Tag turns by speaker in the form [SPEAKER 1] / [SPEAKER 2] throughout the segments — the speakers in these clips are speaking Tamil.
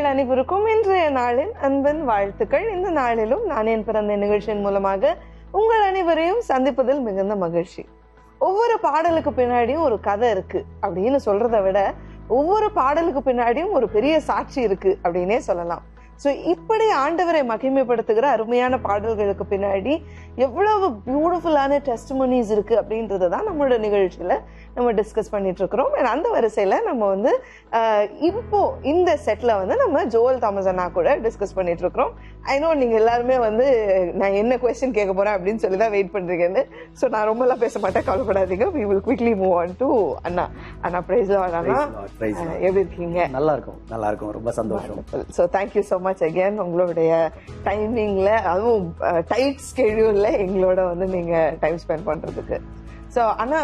[SPEAKER 1] அனைவருக்கும் இன்றைய நாளின் அன்பின் வாழ்த்துக்கள். இந்த நாளிலும் நான் என் பிறந்த நிகழ்ச்சியின் மூலமாக உங்கள் அனைவரையும் சந்திப்பதில் மிகுந்த மகிழ்ச்சி. ஒவ்வொரு பாடலுக்கு பின்னாடியும் ஒரு கதை இருக்கு அப்படின்னு சொல்றதை விட ஒவ்வொரு பாடலுக்கு பின்னாடியும் ஒரு பெரிய சாட்சி இருக்கு அப்படின்னே சொல்லலாம். ஸோ இப்படி ஆண்டவரை மகிமைப்படுத்துகிற அருமையான பாடல்களுக்கு பின்னாடி எவ்வளவு பியூட்டிஃபுல்லான டெஸ்டிமோனிஸ் இருக்கு அப்படின்றது தான் நம்மளோட நிகழ்ச்சியில நம்ம டிஸ்கஸ் பண்ணிட்டு இருக்கிறோம். அந்த வரிசையில நம்ம வந்து இப்போ இந்த செட்ல வந்து நம்ம ஜோயல் தாமஸ் அண்ணா கூட டிஸ்கஸ் பண்ணிட்டு இருக்கிறோம். ஐ நோ நீங்க எல்லாருமே வந்து நான் என்ன கொஸ்டின் கேட்க போறேன் அப்படின்னு சொல்லி தான் வெயிட் பண்றீங்கன்னு. ஸோ நான் ரொம்ப எல்லாம் பேச மாட்டேன், கவலைப்படாதீங்க. we will quickly move on to அண்ணா. அண்ணா பிரைஸ் லார்ட் அண்ணா, எப்படி இருக்கீங்க?
[SPEAKER 2] நல்லா இருக்கும், ரொம்ப சந்தோஷம்.
[SPEAKER 1] So thank you so much again. உங்களுடைய டைமிங்ல, அதுவும் டைட் ஸ்கெடியூல்ல எங்களோட வந்து நீங்க டைம் ஸ்பெண்ட் பண்றதுக்கு. ஸோ அண்ணா,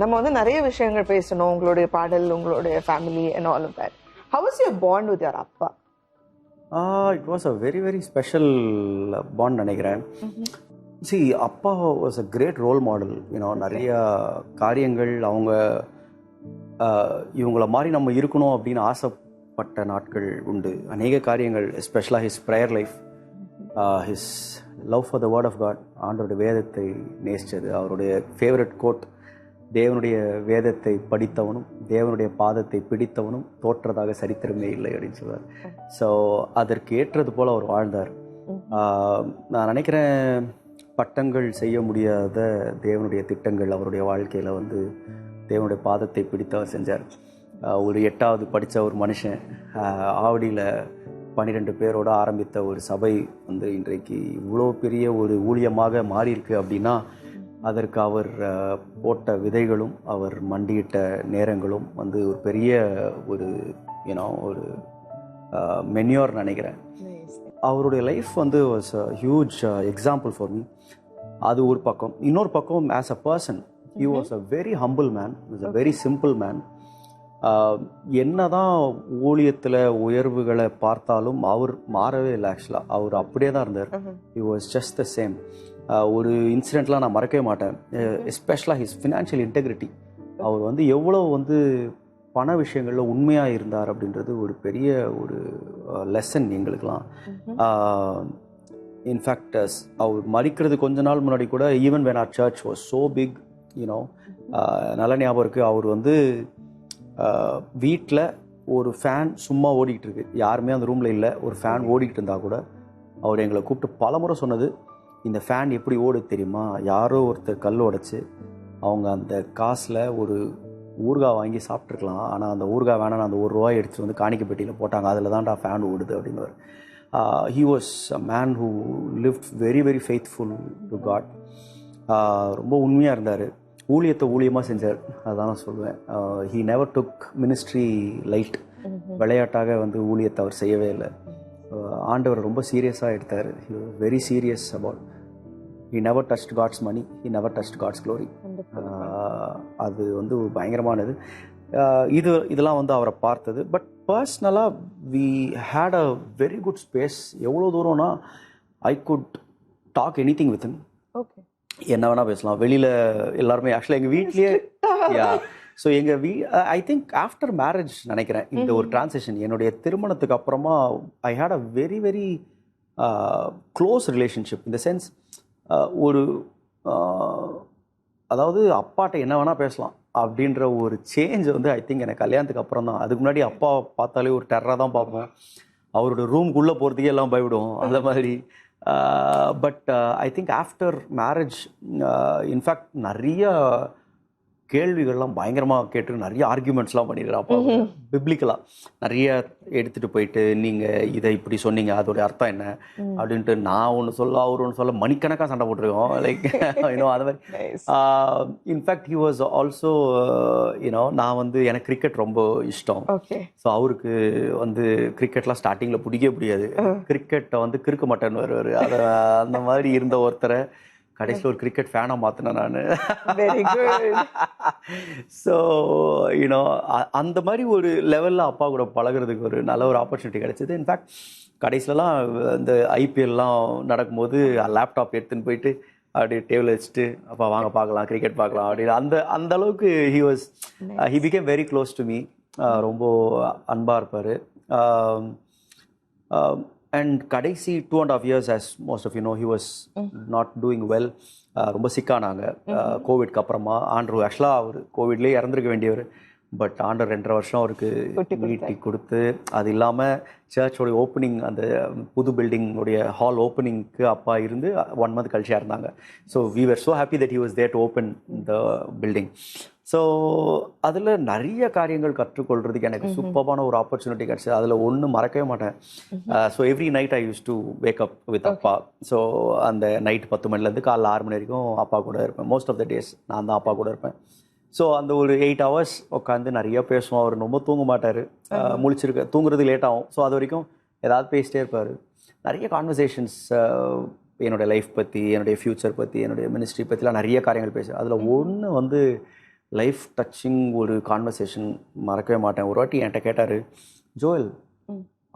[SPEAKER 1] நம்ம வந்து நிறைய விஷயங்கள் பேசணும், உங்களுடைய பாடல், உங்களுடைய family and all of that. How was your bond with your அப்பா?
[SPEAKER 2] It was a very very special bond நினைக்கிறேன். சி, அப்பா was a great role model. நிறைய காரியங்கள் அவங்க இவங்கள மாதிரி நம்ம இருக்கணும் அப்படின்னு ஆசைப்பட்ட நாட்கள் உண்டு. அநேக காரியங்கள், எஸ்பெஷலாக his prayer life, his love for the word of God, ஆண்டோடைய வேதத்தை நேசித்தது. அவருடைய ஃபேவரட் கோட், தேவனுடைய வேதத்தை படித்தவனும் தேவனுடைய பாதத்தை பிடித்தவனும் தோற்றதாக சரித்திரமே இல்லை அப்படின்னு சொல்வார். ஸோ அதற்கு ஏற்றது போல் அவர் வாழ்ந்தார். நான் நினைக்கிறேன் பட்டங்கள் செய்ய முடியாத தேவனுடைய திட்டங்கள் அவருடைய வாழ்க்கையில் வந்து தேவனுடைய பாதத்தை பிடித்தவர் செஞ்சார். ஒரு 8வது படித்த ஒரு மனுஷன் ஆவடியில் 12 பேரோடு ஆரம்பித்த ஒரு சபை வந்து இன்றைக்கு இவ்வளோ பெரிய ஒரு ஊழியமாக மாறியிருக்கு அப்படின்னா அதற்கு அவர் போட்ட விதைகளும் அவர் மண்டியிட்ட நேரங்களும் வந்து ஒரு பெரிய ஒரு ஒரு மென்யூர் நினைக்கிறேன். அவருடைய லைஃப் வந்து was a huge example for me. அது ஒரு பக்கம். இன்னொரு பக்கம், as a person he was a very humble man, was a very simple man. என்னதான் ஊழியத்தில் உயர்வுகளை பார்த்தாலும் அவர் மாறவே இல்லை. ஆக்சுவலாக அவர் அப்படியே தான் இருந்தார். He was just the same. ஒரு இன்சிடெண்ட்லாம் நான் மறக்கவே மாட்டேன். எஸ்பெஷலாக ஹிஸ் ஃபினான்ஷியல் இன்டெகிரிட்டி. அவர் வந்து எவ்வளோ வந்து பண விஷயங்களில் உண்மையாக இருந்தார் அப்படின்றது ஒரு பெரிய ஒரு லெசன் எங்களுக்கெல்லாம். இன்ஃபேக்ட் அவர் மறிக்கிறது கொஞ்ச நாள் முன்னாடி கூட, even when our church was so big, நல்ல ஞாபகம் இருக்குது. அவர் வந்து வீட்டில் ஒரு ஃபேன் சும்மா ஓடிக்கிட்டு இருக்கு, யாருமே அந்த ரூமில் இல்லை, ஒரு ஃபேன் ஓடிக்கிட்டு இருந்தால் கூட அவர் எங்களை கூப்பிட்டு பல முறை சொன்னது, இந்த ஃபேன் எப்படி ஓடுது தெரியுமா, யாரோ ஒருத்தர் கல் உடைச்சி அவங்க அந்த காசில் ஒரு ஊறுகாய் வாங்கி சாப்பிட்ருக்கலாம், ஆனால் அந்த ஊறுகாய் வேணான்னு அந்த ₹1 எடுத்துகிட்டு வந்து காணிக்கை பெட்டியில் போட்டாங்க, அதில் தான்டா ஃபேன் ஓடுது அப்படின்னு. He was a man who lived very very faithful to God. ரொம்ப உண்மையாக இருந்தார், ஊழியத்தை ஊழியமாக செஞ்சார். அதான் நான் சொல்லுவேன். He never took ministry light. விளையாட்டாக வந்து ஊழியத்தை அவர் செய்யவே இல்லை. ஆண்டவர் ரொம்ப சீரியஸாக எடுத்தார். He was very serious about. He never touched God's money, he never touched God's glory. அது வந்து பயங்கரமானது. இதெல்லாம் வந்து அவரை பார்த்தது. பட் பர்சனலாக we had a very good space. எவ்வளோ தூரம்னா I could talk anything with him.
[SPEAKER 1] Okay,
[SPEAKER 2] என்ன வேணால் பேசலாம். வெளியில் எல்லாருமே ஆக்சுவலாக எங்கள் வீட்லேயே, ஸோ எங்கள் ஐ திங்க் ஆஃப்டர் மேரேஜ் நினைக்கிறேன் இந்த ஒரு டிரான்சிஷன். என்னுடைய திருமணத்துக்கு அப்புறமா I had a very very close relationship. இந்த சென்ஸ், ஒரு அதாவது அப்பாட்ட என்ன வேணால் பேசலாம் அப்படின்ற ஒரு சேஞ்ச் வந்து ஐ திங்க் எனக்கு கல்யாணத்துக்கு அப்புறம் தான். அதுக்கு முன்னாடி அப்பா பார்த்தாலே ஒரு டெரராக தான் பார்ப்போம், அவரோட ரூம்குள்ளே போகிறதுக்கே எல்லாம் பயவிடும் அந்த மாதிரி. But I think after marriage, in fact நிறைய கேள்விகள்லாம் பயங்கரமாக கேட்டு நிறைய ஆர்கியூமெண்ட்ஸ்லாம் பண்ணிடுறேன். அப்போ பிப்ளிக்கலாக நிறைய எடுத்துகிட்டு போயிட்டு, நீங்கள் இதை இப்படி சொன்னீங்க, அதோடைய அர்த்தம் என்ன அப்படின்ட்டு நான் ஒன்று சொல்ல, அவர் ஒன்று சொல்ல, மணிக்கணக்காக சண்டை போட்டிருக்கோம். லைக் அது மாதிரி. இன்ஃபேக்ட் ஹி வாஸ் ஆல்சோ நான் வந்து எனக்கு கிரிக்கெட் ரொம்ப இஷ்டம். ஸோ அவருக்கு வந்து கிரிக்கெட்லாம் ஸ்டார்டிங்கில் பிடிக்கவே கிரிக்கெட்டை வந்து கிறுக்க மாட்டேன்னு வருவார். அதை அந்த மாதிரி இருந்த ஒருத்தரை கடைசியில் ஒரு கிரிக்கெட் ஃபேனாக மாற்றினேன் நான். ஸோ அந்த மாதிரி ஒரு லெவலில் அப்பா கூட பழகிறதுக்கு ஒரு நல்ல ஒரு ஆப்பர்ச்சுனிட்டி கிடைச்சிது. இன்ஃபேக்ட் கடைசிலலாம் இந்த ஐபிஎல்லாம் நடக்கும்போது லேப்டாப் எடுத்துன்னு போயிட்டு அப்படியே டேபிள் வச்சுட்டு, அப்பா வாங்க பார்க்கலாம், கிரிக்கெட் பார்க்கலாம் அப்படின்னு அந்த அளவுக்கு he became very close to me. ரொம்ப அன்பாக இருப்பார். அண்ட் கடைசி 2.5 years, as most of you know, he was not doing well. ரொம்ப சிக்கானாங்க கோவிட்க்கு அப்புறமா. ஆண்ட்ரூ ஆக்சுவலாக அவர் கோவிட்லேயே இறந்துருக்க வேண்டியவர். பட் ஆண்டர் 2.5 வருஷம் அவருக்கு மீட்டி கொடுத்து, அது இல்லாமல் சர்ச்சோடைய ஓப்பனிங், அந்த புது பில்டிங்கோடைய ஹால் ஓப்பனிங்க்கு அப்பா இருந்து 1 month கழிச்சியாக இருந்தாங்க. So we were so happy that he was there to open the building. So அதில் நிறைய காரியங்கள் கற்றுக்கொள்றதுக்கு எனக்கு சூப்பரான ஒரு ஆப்பர்ச்சுனிட்டி கிடச்சிது. அதில் ஒன்று மறக்கவே மாட்டேன். So every night I use to wake up with அப்பா. ஸோ அந்த நைட் 10 மணிலேருந்து காலைல 6 மணி வரைக்கும் அப்பா கூட இருப்பேன். மோஸ்ட் ஆஃப் த டேஸ் நான் தான் அப்பா கூட இருப்பேன். ஸோ அந்த ஒரு 8 hours உட்காந்து நிறைய பேசுவோம். அவர் ரொம்ப தூங்க மாட்டார், தூங்குறது லேட் ஆகும். ஸோ அது வரைக்கும் ஏதாவது பேசிட்டே இருப்பார். நிறைய கான்வர்சேஷன்ஸ் என்னுடைய லைஃப் பற்றி, என்னுடைய ஃப்யூச்சர் பற்றி, என்னுடைய மினிஸ்ட்ரி பற்றிலாம் நிறைய காரியங்கள் பேசுவேன். அதில் ஒன்று வந்து லைஃப் டச்சிங் ஒரு கான்வர்சேஷன் மறக்கவே மாட்டேன். ஒரு வாட்டி என்கிட்ட கேட்டார், ஜோயல்,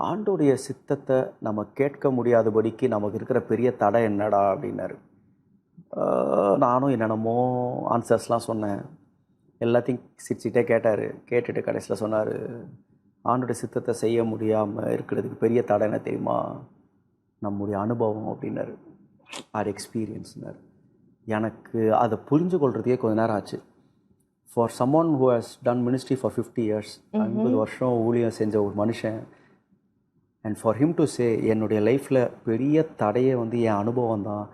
[SPEAKER 2] ஆண்டோடைய சித்தத்தை நம்ம கேட்க முடியாதபடிக்கு நமக்கு இருக்கிற பெரிய தடை என்னடா அப்படின்னாரு. நானும் என்னென்னமோ ஆன்சர்ஸ்லாம் சொன்னேன். எல்லாத்தையும் சிரிச்சுட்டே கேட்டார். கேட்டுட்டு கடைசியில் சொன்னார், ஆண்டோடைய சித்தத்தை செய்ய முடியாமல் இருக்கிறதுக்கு பெரிய தடை என்ன தெரியுமா? நம்முடைய அனுபவம் அப்படின்னாரு. ஆர் எக்ஸ்பீரியன்ஸ்னார். எனக்கு அதை புரிஞ்சு கொள்றதுக்கே கொஞ்ச நேரம் ஆச்சு. For someone who has done ministry for 50 years, 50 வருஷம் ஊழியம் செஞ்ச ஒரு மனுஷன், and for him to say என்னுடைய லைஃப்பில் பெரிய தடையே வந்து என் அனுபவம் தான்.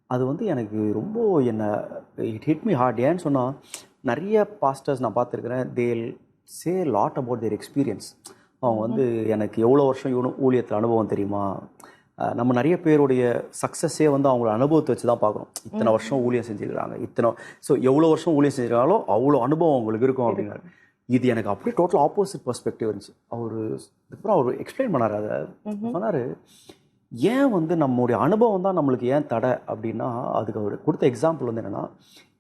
[SPEAKER 2] அது வந்து எனக்கு ரொம்ப இட் ஹிட் மீ ஹார்ட். ஏன்னு சொன்னால், நிறைய பாஸ்டர்ஸ் நான் பார்த்துருக்குறேன், தேல் சே லாட் அபவுட் தேர் எக்ஸ்பீரியன்ஸ். அவங்க வந்து எனக்கு எவ்வளோ வருஷம் ஊழியத்தில் அனுபவம் தெரியுமா? நம்ம நிறைய பேருடைய சக்ஸஸே வந்து அவங்களோட அனுபவத்தை வச்சு தான் பார்க்குறோம். இத்தனை வருஷம் ஊழியம் செஞ்சுருக்காங்க, ஸோ எவ்வளோ வருஷம் ஊழியம் செஞ்சுருக்காங்களோ அவ்வளோ அனுபவம் அவங்களுக்கு இருக்கும் அப்படின்னாரு. இது எனக்கு அப்படியே டோட்டல் ஆப்போசிட் பெர்ஸ்பெக்டிவ் இருந்துச்சு. அதுக்கப்புறம் அவர் எக்ஸ்பிளைன் பண்ணார். அதை சொன்னார், ஏன் வந்து நம்மளுடைய அனுபவம் தான் நம்மளுக்கு ஏன் தடை அப்படின்னா, அதுக்கு அவர் கொடுத்த எக்ஸாம்பிள் வந்து என்னென்னா,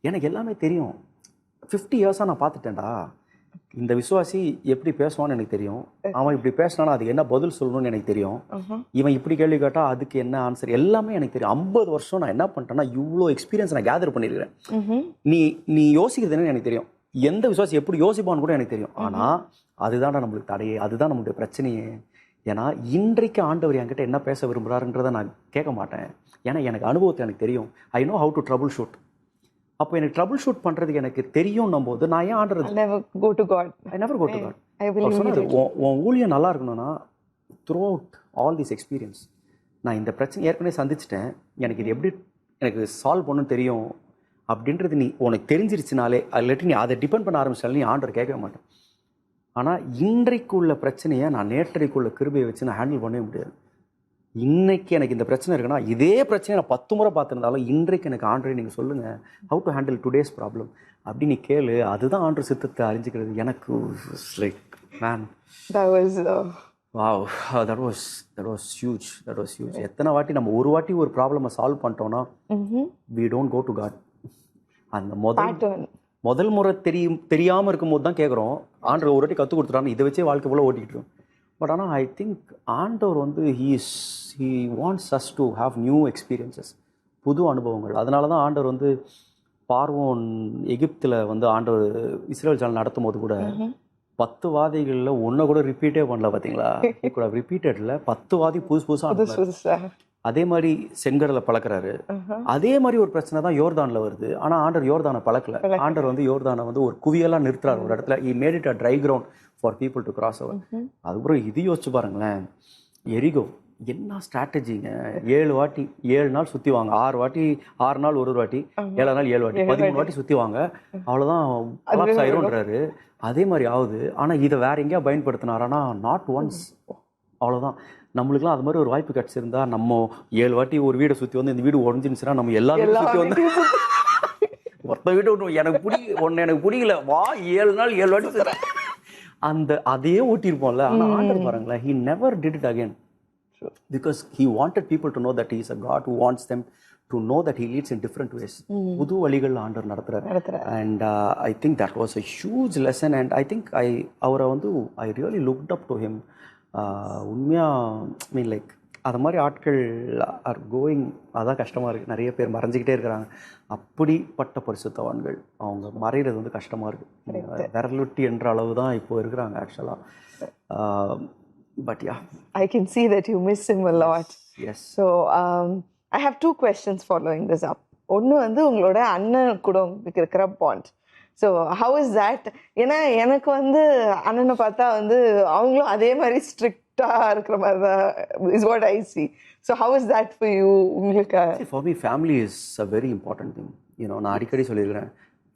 [SPEAKER 2] எனக்கு எல்லாமே தெரியும், 50 years நான் பார்த்துட்டேன்டா. இந்த விசுவாசி எப்படி பேசுவான்னு எனக்கு தெரியும், அவன் இப்படி பேசினானா அதுக்கு என்ன பதில் சொல்லணும்னு எனக்கு தெரியும், இவன் இப்படி கேள்வி கேட்டால் அதுக்கு என்ன ஆன்சர், எல்லாமே எனக்கு தெரியும். 50 வருஷம் நான் என்ன பண்ணிட்டேன்னா, இவ்வளோ எக்ஸ்பீரியன்ஸ் நான் கேதர் பண்ணியிருக்கிறேன். நீ யோசிக்கிறது என்னன்னு எனக்கு தெரியும், எந்த விசுவாசி எப்படி யோசிப்பான்னு கூட எனக்கு தெரியும். ஆனால் அதுதான் நம்மளுக்கு தடையே, அதுதான் நம்மளுடைய பிரச்சனையே. ஏன்னா இன்றைக்கு ஆண்டவர் என்கிட்ட என்ன பேச விரும்புகிறாருன்றதை நான் கேட்க மாட்டேன். ஏன்னா எனக்கு அனுபவத்தை எனக்கு தெரியும். I know how to trouble shoot. அப்போ எனக்கு ட்ரபிள் ஷூட் பண்ணுறதுக்கு எனக்கு தெரியும்னும் போது நான் ஏன் ஆண்டவர்
[SPEAKER 1] I never go to God.
[SPEAKER 2] அவர் சொன்னார், உன் ஊழியம் நல்லா இருக்கணும்னா through out all this experience, நான் இந்த பிரச்சனை ஏற்கனவே சந்திச்சிட்டேன், எனக்கு இது எப்படி எனக்கு சால்வ் பண்ணணும்னு தெரியும் அப்படின்றது நீ உனக்கு தெரிஞ்சிருச்சுனாலே, இல்லாட்டி நீ அதை டிபெண்ட் பண்ண ஆரம்பிச்சாலும் நீ ஆண்டவர் கேட்க மாட்டேன். ஆனால் இன்றைக்குள்ள பிரச்சனையை நான் நேற்றைக்குள்ள கிருபையை வச்சு நான் ஹேண்டில் பண்ணவே முடியாது. இன்னைக்கு எனக்கு இந்த பிரச்சனை இருக்குன்னா, இதே பிரச்சனையை நான் 10 முறை பார்த்துருந்தாலும் இன்றைக்கு எனக்கு ஆண்டரை நீங்கள் சொல்லுங்கள், how to handle today's problem அப்படி நீ கேளு. அதுதான் ஆண்டர் சித்தத்தை அறிஞ்சிக்கிறது. எனக்கு like man, wow, that was huge. எத்தனை வாட்டி நம்ம ஒரு வாட்டி ஒரு ப்ராப்ளமை சால்வ் பண்ணிட்டோம்னா we don't go to God. அந்த முதல் முறை தெரியாமல் இருக்கும்போது தான் கேட்குறோம். ஆண்டவர் ஒரு வாட்டி கற்றுக் கொடுத்துட்டான்னு இதை வச்சே வாழ்க்கை போல் ஓட்டிக்கிட்டு இருக்கோம். பட் ஆனால் ஐ திங்க் ஆண்டவர் வந்து he wants us to have new experiences, புது அனுபவங்கள். அதனால தான் ஆண்டவர் வந்து பார்வோன் எகிப்தில் வந்து ஆண்டவர் இஸ்ரேல் ஜனங்கள் நடத்தும் போது கூட 10 வாதிகளில் ஒன்றை கூட ரிப்பீட்டே பண்ணல. பார்த்தீங்களா? கூட ரிப்பீட்டடில் 10 வாதி புதுசாக. அதே மாதிரி செங்கடலை பழக்கிறாரு. அதே மாதிரி ஒரு பிரச்சனை தான் யோர்தானில் வருது. ஆனால் ஆண்டர் யோர்தானை பழக்கல. ஆண்டர் வந்து யோர்தானை வந்து ஒரு குவியெல்லாம் நிறுத்துறாரு ஒரு இடத்துல. he made it a dry ground for people to cross over. அதுக்கப்புறம் இது யோசிச்சு பாருங்களேன், எரிகோ என்ன ஸ்ட்ராட்டஜிங்க. 7 நாள் சுற்றி வாங்க, 6 நாள் ஒரு வாட்டி, 7 நாள் 7 வாட்டி, 13 வாட்டி சுற்றி வாங்க, அவ்வளோதான் கொலாப்ஸ் ஆயிரும்ன்றாரு. அதே மாதிரி ஆகுது. ஆனால் இதை வேற எங்கேயா பயன்படுத்தினாரானா, நாட் ஒன்ஸ், அவ்வளோதான். நம்மளுக்குலாம் அது மாதிரி ஒரு வாய்ப்பு கிடச்சிருந்தா, நம்ம 7 வாட்டி ஒரு வீடை சுற்றி வந்து இந்த வீடு உடஞ்சிருந்துச்சுன்னா நம்ம எல்லா வீடும் சுற்றி வந்து ஒருத்த வீடு விட்டு எனக்கு பிடிக்கல வா 7 நாள் 7 வாட்டி அதையே ஓட்டியிருப்போம்ல. ஆனால் ஆண்டர் பாருங்களேன், he never did it again because he wanted people to know that he is a God who wants them to know that he leads in different ways. புது வழிகள் ஆண்டவர் நடத்துறாரு. And I think that was a huge lesson, and I think அவரை வந்து I really looked up to him. உண்மையாக மீன் லைக் அது மாதிரி ஆட்கள் ஆர் கோயிங், அதான் கஷ்டமாக இருக்குது. நிறைய பேர் மறைஞ்சிக்கிட்டே இருக்கிறாங்க. அப்படிப்பட்ட பரிசுத்தவான்கள் அவங்க மறைகிறது வந்து கஷ்டமாக இருக்குது. விரலுட்டி என்ற அளவு தான் இப்போ இருக்கிறாங்க. ஆக்சுவலாக But yeah.
[SPEAKER 1] I can see that you miss him a lot.
[SPEAKER 2] Yes.
[SPEAKER 1] So I have 2 questions following this up. ஒன்று வந்து உங்களோட அண்ணன் கூட உங்களுக்கு இருக்கிற bond. So how is that? ஏன்னா எனக்கு வந்து அண்ணனை பார்த்தா வந்து அவங்களும் அதே மாதிரி ஸ்ட்ரிக்டாக இருக்கிற மாதிரி தான் is what I see. So how is that for you? உங்களுக்கு
[SPEAKER 2] for me family is a very important thing. நான் அடிக்கடி சொல்லியிருக்கிறேன்,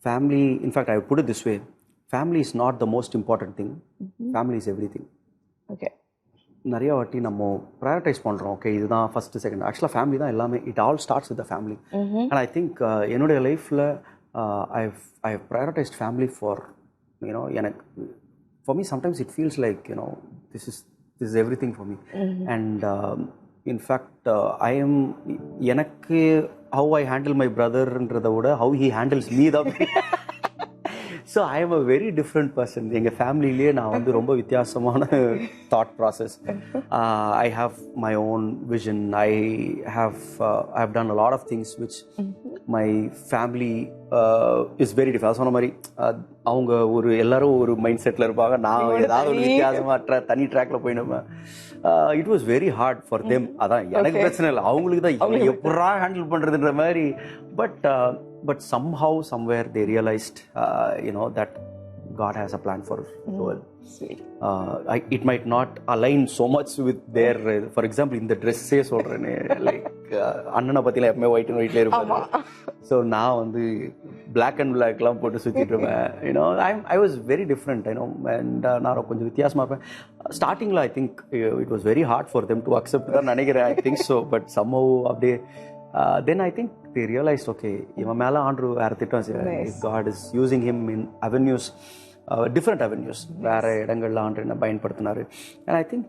[SPEAKER 2] family, in fact I put it this way, family is not the most important thing, family is everything.
[SPEAKER 1] Okay. நிறைய
[SPEAKER 2] வாட்டி நம்ம ப்ரையாரிட்டைஸ் பண்ணுறோம், ஓகே இதுதான் ஃபஸ்ட்டு செகண்ட். ஆக்சுவலாக ஃபேமிலி தான் எல்லாமே. It all starts with the family. And I think என்னுடைய லைஃப்பில் ஐ ஹவ் ப்ரையாரிட்டைஸ்ட் ஃபேமிலி ஃபார் எனக்கு for me sometimes it feels like this is every thing for me. And in fact I am எனக்கு ஹவு ஐ ஹேண்டில் மை பிரதர்ன்றதை விட ஹவு ஹி ஹேண்டில்ஸ் மீ தான். So I am a very different person. எங்கள் ஃபேமிலியிலேயே நான் வந்து ரொம்ப வித்தியாசமான thought process. I have my own vision. I have done a lot of things which my family is very different. சொன்ன மாதிரி அவங்க எல்லாரும் ஒரு மைண்ட் செட்டில் இருப்பாங்க, நான் ஏதாவது ஒரு வித்தியாசமாக தனி ட்ராக்ல போயிடுவேன். It was very hard for them. அதான் எனக்கு பிரச்சனை இல்லை, அவங்களுக்கு தான் எப்படா ஹேண்டில் பண்ணுறதுன்ற மாதிரி. But somehow, somewhere, they realized, that God has a plan for the world. It might not align so much with their, for example, in the dress சொல்றேன்னு, like அண்ணனை பற்றிலாம் எப்பவுமே ஒயிட் அண்ட் ஒயிட்லேயே இருப்பாங்க. ஸோ நான் வந்து பிளாக் அண்ட் பிளாக்லாம் போட்டு சுற்றிட்டு இருப்பேன். I was very different, and நான் கொஞ்சம் வித்தியாசமாக இருப்பேன். ஸ்டார்டிங்கில் ஐ think it was very hard for them to accept தான் நினைக்கிறேன். I think so. But somehow அப்படியே then I think they realized, okay, இவன் மேலே ஆண்டு வேறு திட்டம் செய்வார். God is using him in avenues, different avenues, வேறு இடங்கள்ல ஆண்டு என்ன பயன்படுத்தினார். And I think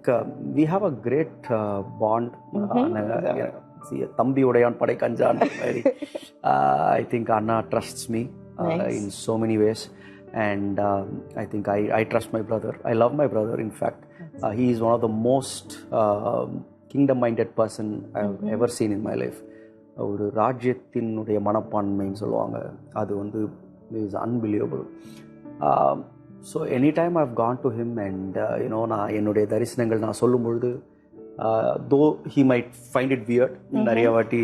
[SPEAKER 2] we have a great bond. தம்பி உடையான் படை கஞ்சான் மாதிரி. I think Anna trusts me in so many ways. And I think I trust my brother. I love my brother. In fact, he is one of the most kingdom-minded person I have ever seen in my life. ஒரு ராஜ்யத்தினுடைய மனப்பான்மைன்னு சொல்லுவாங்க, அது வந்து is unbelievable. So any time I have gone to him and நான் என்னுடைய தரிசனங்கள் நான் சொல்லும் பொழுது, though he might find it weird. நிறைய வாட்டி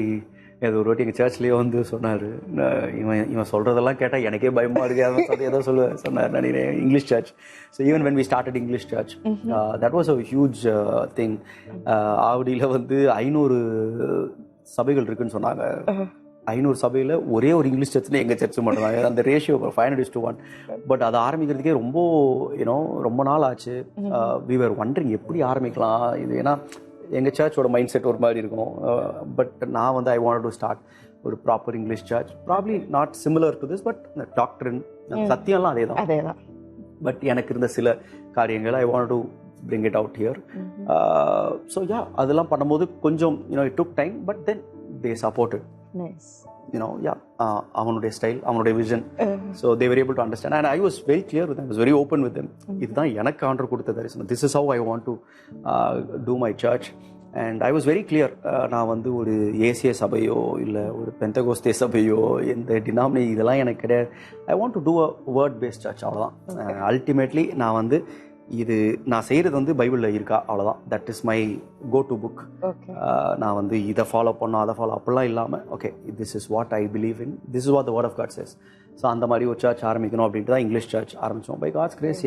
[SPEAKER 2] ஏதோ ஒரு வாட்டி எங்கள் சர்ச்லேயே வந்து சொன்னார், இவன் சொல்கிறதெல்லாம் கேட்டால் எனக்கே பயமாக இருக்குது, அதை ஏதோ சொன்னார். நான் English church. So even when we started English church, that was a huge thing. ஆவடியில் வந்து 500 சபைகள் இருக்குன்னு சொன்னாங்க. 500 சபையில் ஒரே ஒரு இங்கிலீஷ் சர்ச்சில் எங்கள் சர்ச்சு மட்டும் தான். அந்த ரேஷியோ 500:1. பட் அதை ஆரம்பிக்கிறதுக்கே ரொம்ப நாள் ஆச்சு. வி வர் வண்டரிங் எப்படி ஆரம்பிக்கலாம் இது. ஏன்னா எங்கள் சர்ச்சோட மைண்ட் செட் ஒரு மாதிரி இருக்கும். பட் நான் வந்து ஐ வாண்ட் டு ஸ்டார்ட் ஒரு proper English church. Probably not similar to this, but டாக்டரின் சத்தியம்லாம் அதே தான். பட் எனக்கு இருந்த சில காரியங்கள் I want to bring it out here. So yeah, அதெல்லாம் பண்ணும்போது கொஞ்சம் it took time, but then they supported. Nice. அவனுடைய ஸ்டைல், அவனுடைய vision. So they were able to understand, and I was very clear with them. I was very open with them. இதுதான் எனக்கு ஆண்டவர் கொடுத்த தரிசனம். This is how I want to do my church. And I was very clear. நான் வந்து ஒரு ஏசிய சபையோ இல்லை ஒரு பெந்தகோஸ்தே சபையோ இந்த டினாமினேஷன் இதெல்லாம் எனக்கு கிடையாது. I want to do a word based church. அவ்வளோதான். அல்டிமேட்லி நான் வந்து இது நான் செய்கிறது வந்து பைபிளில் இருக்கா, அவ்வளோதான். That is my go to book. நான் வந்து இதை ஃபாலோ பண்ணோம் அதை ஃபாலோ அப்படிலாம் இல்லாமல், okay this is what I believe in, this is what the word of God says. So அந்த மாதிரி ஒரு சர்ச் ஆரம்பிக்கணும் அப்படின்ட்டு தான் இங்கிலீஷ் சர்ச் ஆரம்பித்தோம். By God's grace.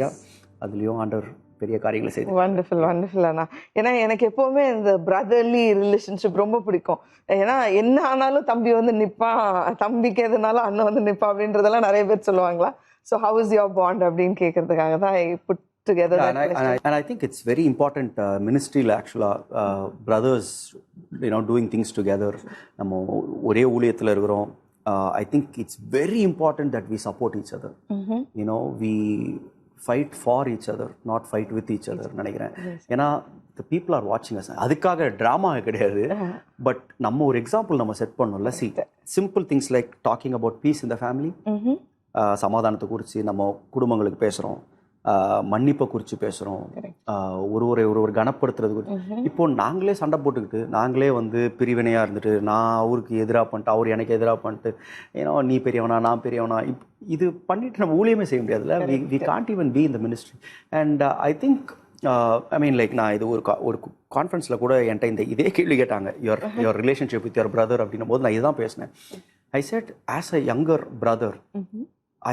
[SPEAKER 2] அதுலேயும் ஆண்டவர் பெரிய காரியங்களை செய்து.
[SPEAKER 1] வண்டர்ஃபுல் அண்ணா. ஏன்னா எனக்கு எப்போவுமே இந்த பிரதர்லி ரிலேஷன்ஷிப் ரொம்ப பிடிக்கும். ஏன்னா என்ன ஆனாலும் தம்பி வந்து நிற்பான், தம்பிக்கு எதுனாலும் அண்ணன் வந்து நிற்பான் அப்படின்றதெல்லாம் நிறைய பேர் சொல்லுவாங்களா. So how is your bond அப்படின்னு கேட்கறதுக்காக தான் I put together.
[SPEAKER 2] And I think it's very important ministry actually, brothers doing things together. நம்ம ஒரே ஊழியத்துல இருக்கிறோம். I think it's very important that we support each other. We fight for each other, not fight with each other நினைக்கிறேன். ஏன்னா the people are watching us. அதுக்காக டிராமா கிடையாது, பட் நம்ம ஒரு எக்ஸாம்பிள் நம்ம செட் பண்ணோம்ல. See, simple things like talking about peace in the family, சமாதானத்தை குறித்து நம்ம குடும்பங்களுக்கு பேசுகிறோம், மன்னிப்பை குறித்து பேசுகிறோம், ஒருவர் கனப்படுத்துறது குறித்து. இப்போ நாங்களே சண்டை போட்டுக்கிட்டு நாங்களே வந்து பிரிவினையாக இருந்துட்டு, நான் அவருக்கு எதிராக பண்ணிட்டு அவர் எனக்கு எதிராக பண்ணிட்டு, நீ பெரியவனா நான் பெரியவனா, இது பண்ணிட்டு நம்ம ஊழியமே செய்ய முடியாதுல்ல. We can't even be in the ministry. And I think I mean like நான் இது ஒரு கான்ஃபரன்ஸில் கூட என்கிட்ட இதே கேள்வி கேட்டாங்க, your relationship with your brother அப்படின்னும் போது நான் இதுதான் பேசினேன். I said as a younger brother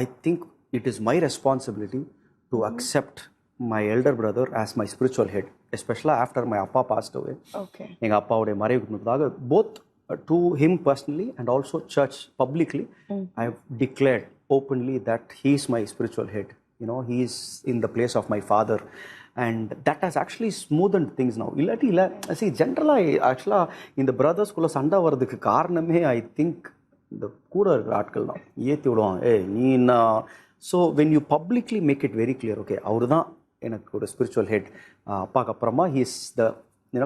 [SPEAKER 2] I think it is my responsibility to accept my elder brother as my spiritual head, especially after my appa passed away.
[SPEAKER 1] Okay.
[SPEAKER 2] எங்க அப்பாவுடைய மறைவுக்கு முன்னதாக both to him personally and also church publicly I have declared openly that he is my spiritual head. You know, he is in the place of my father, and that has actually smoothened things now. Illati illa see generally actually இந்த brothers குள்ள சண்டை வரதுக்கு காரணமே I think இந்த கூட இருக்கிற ஆட்கள் தான் ஏற்றி விடுவான், ஏய் நீ என்ன. So when you publicly make it very clear, okay அவர் தான் எனக்கு ஒரு ஸ்பிரிச்சுவல் ஹெட், அப்பாவுக்கு அப்புறமா he is the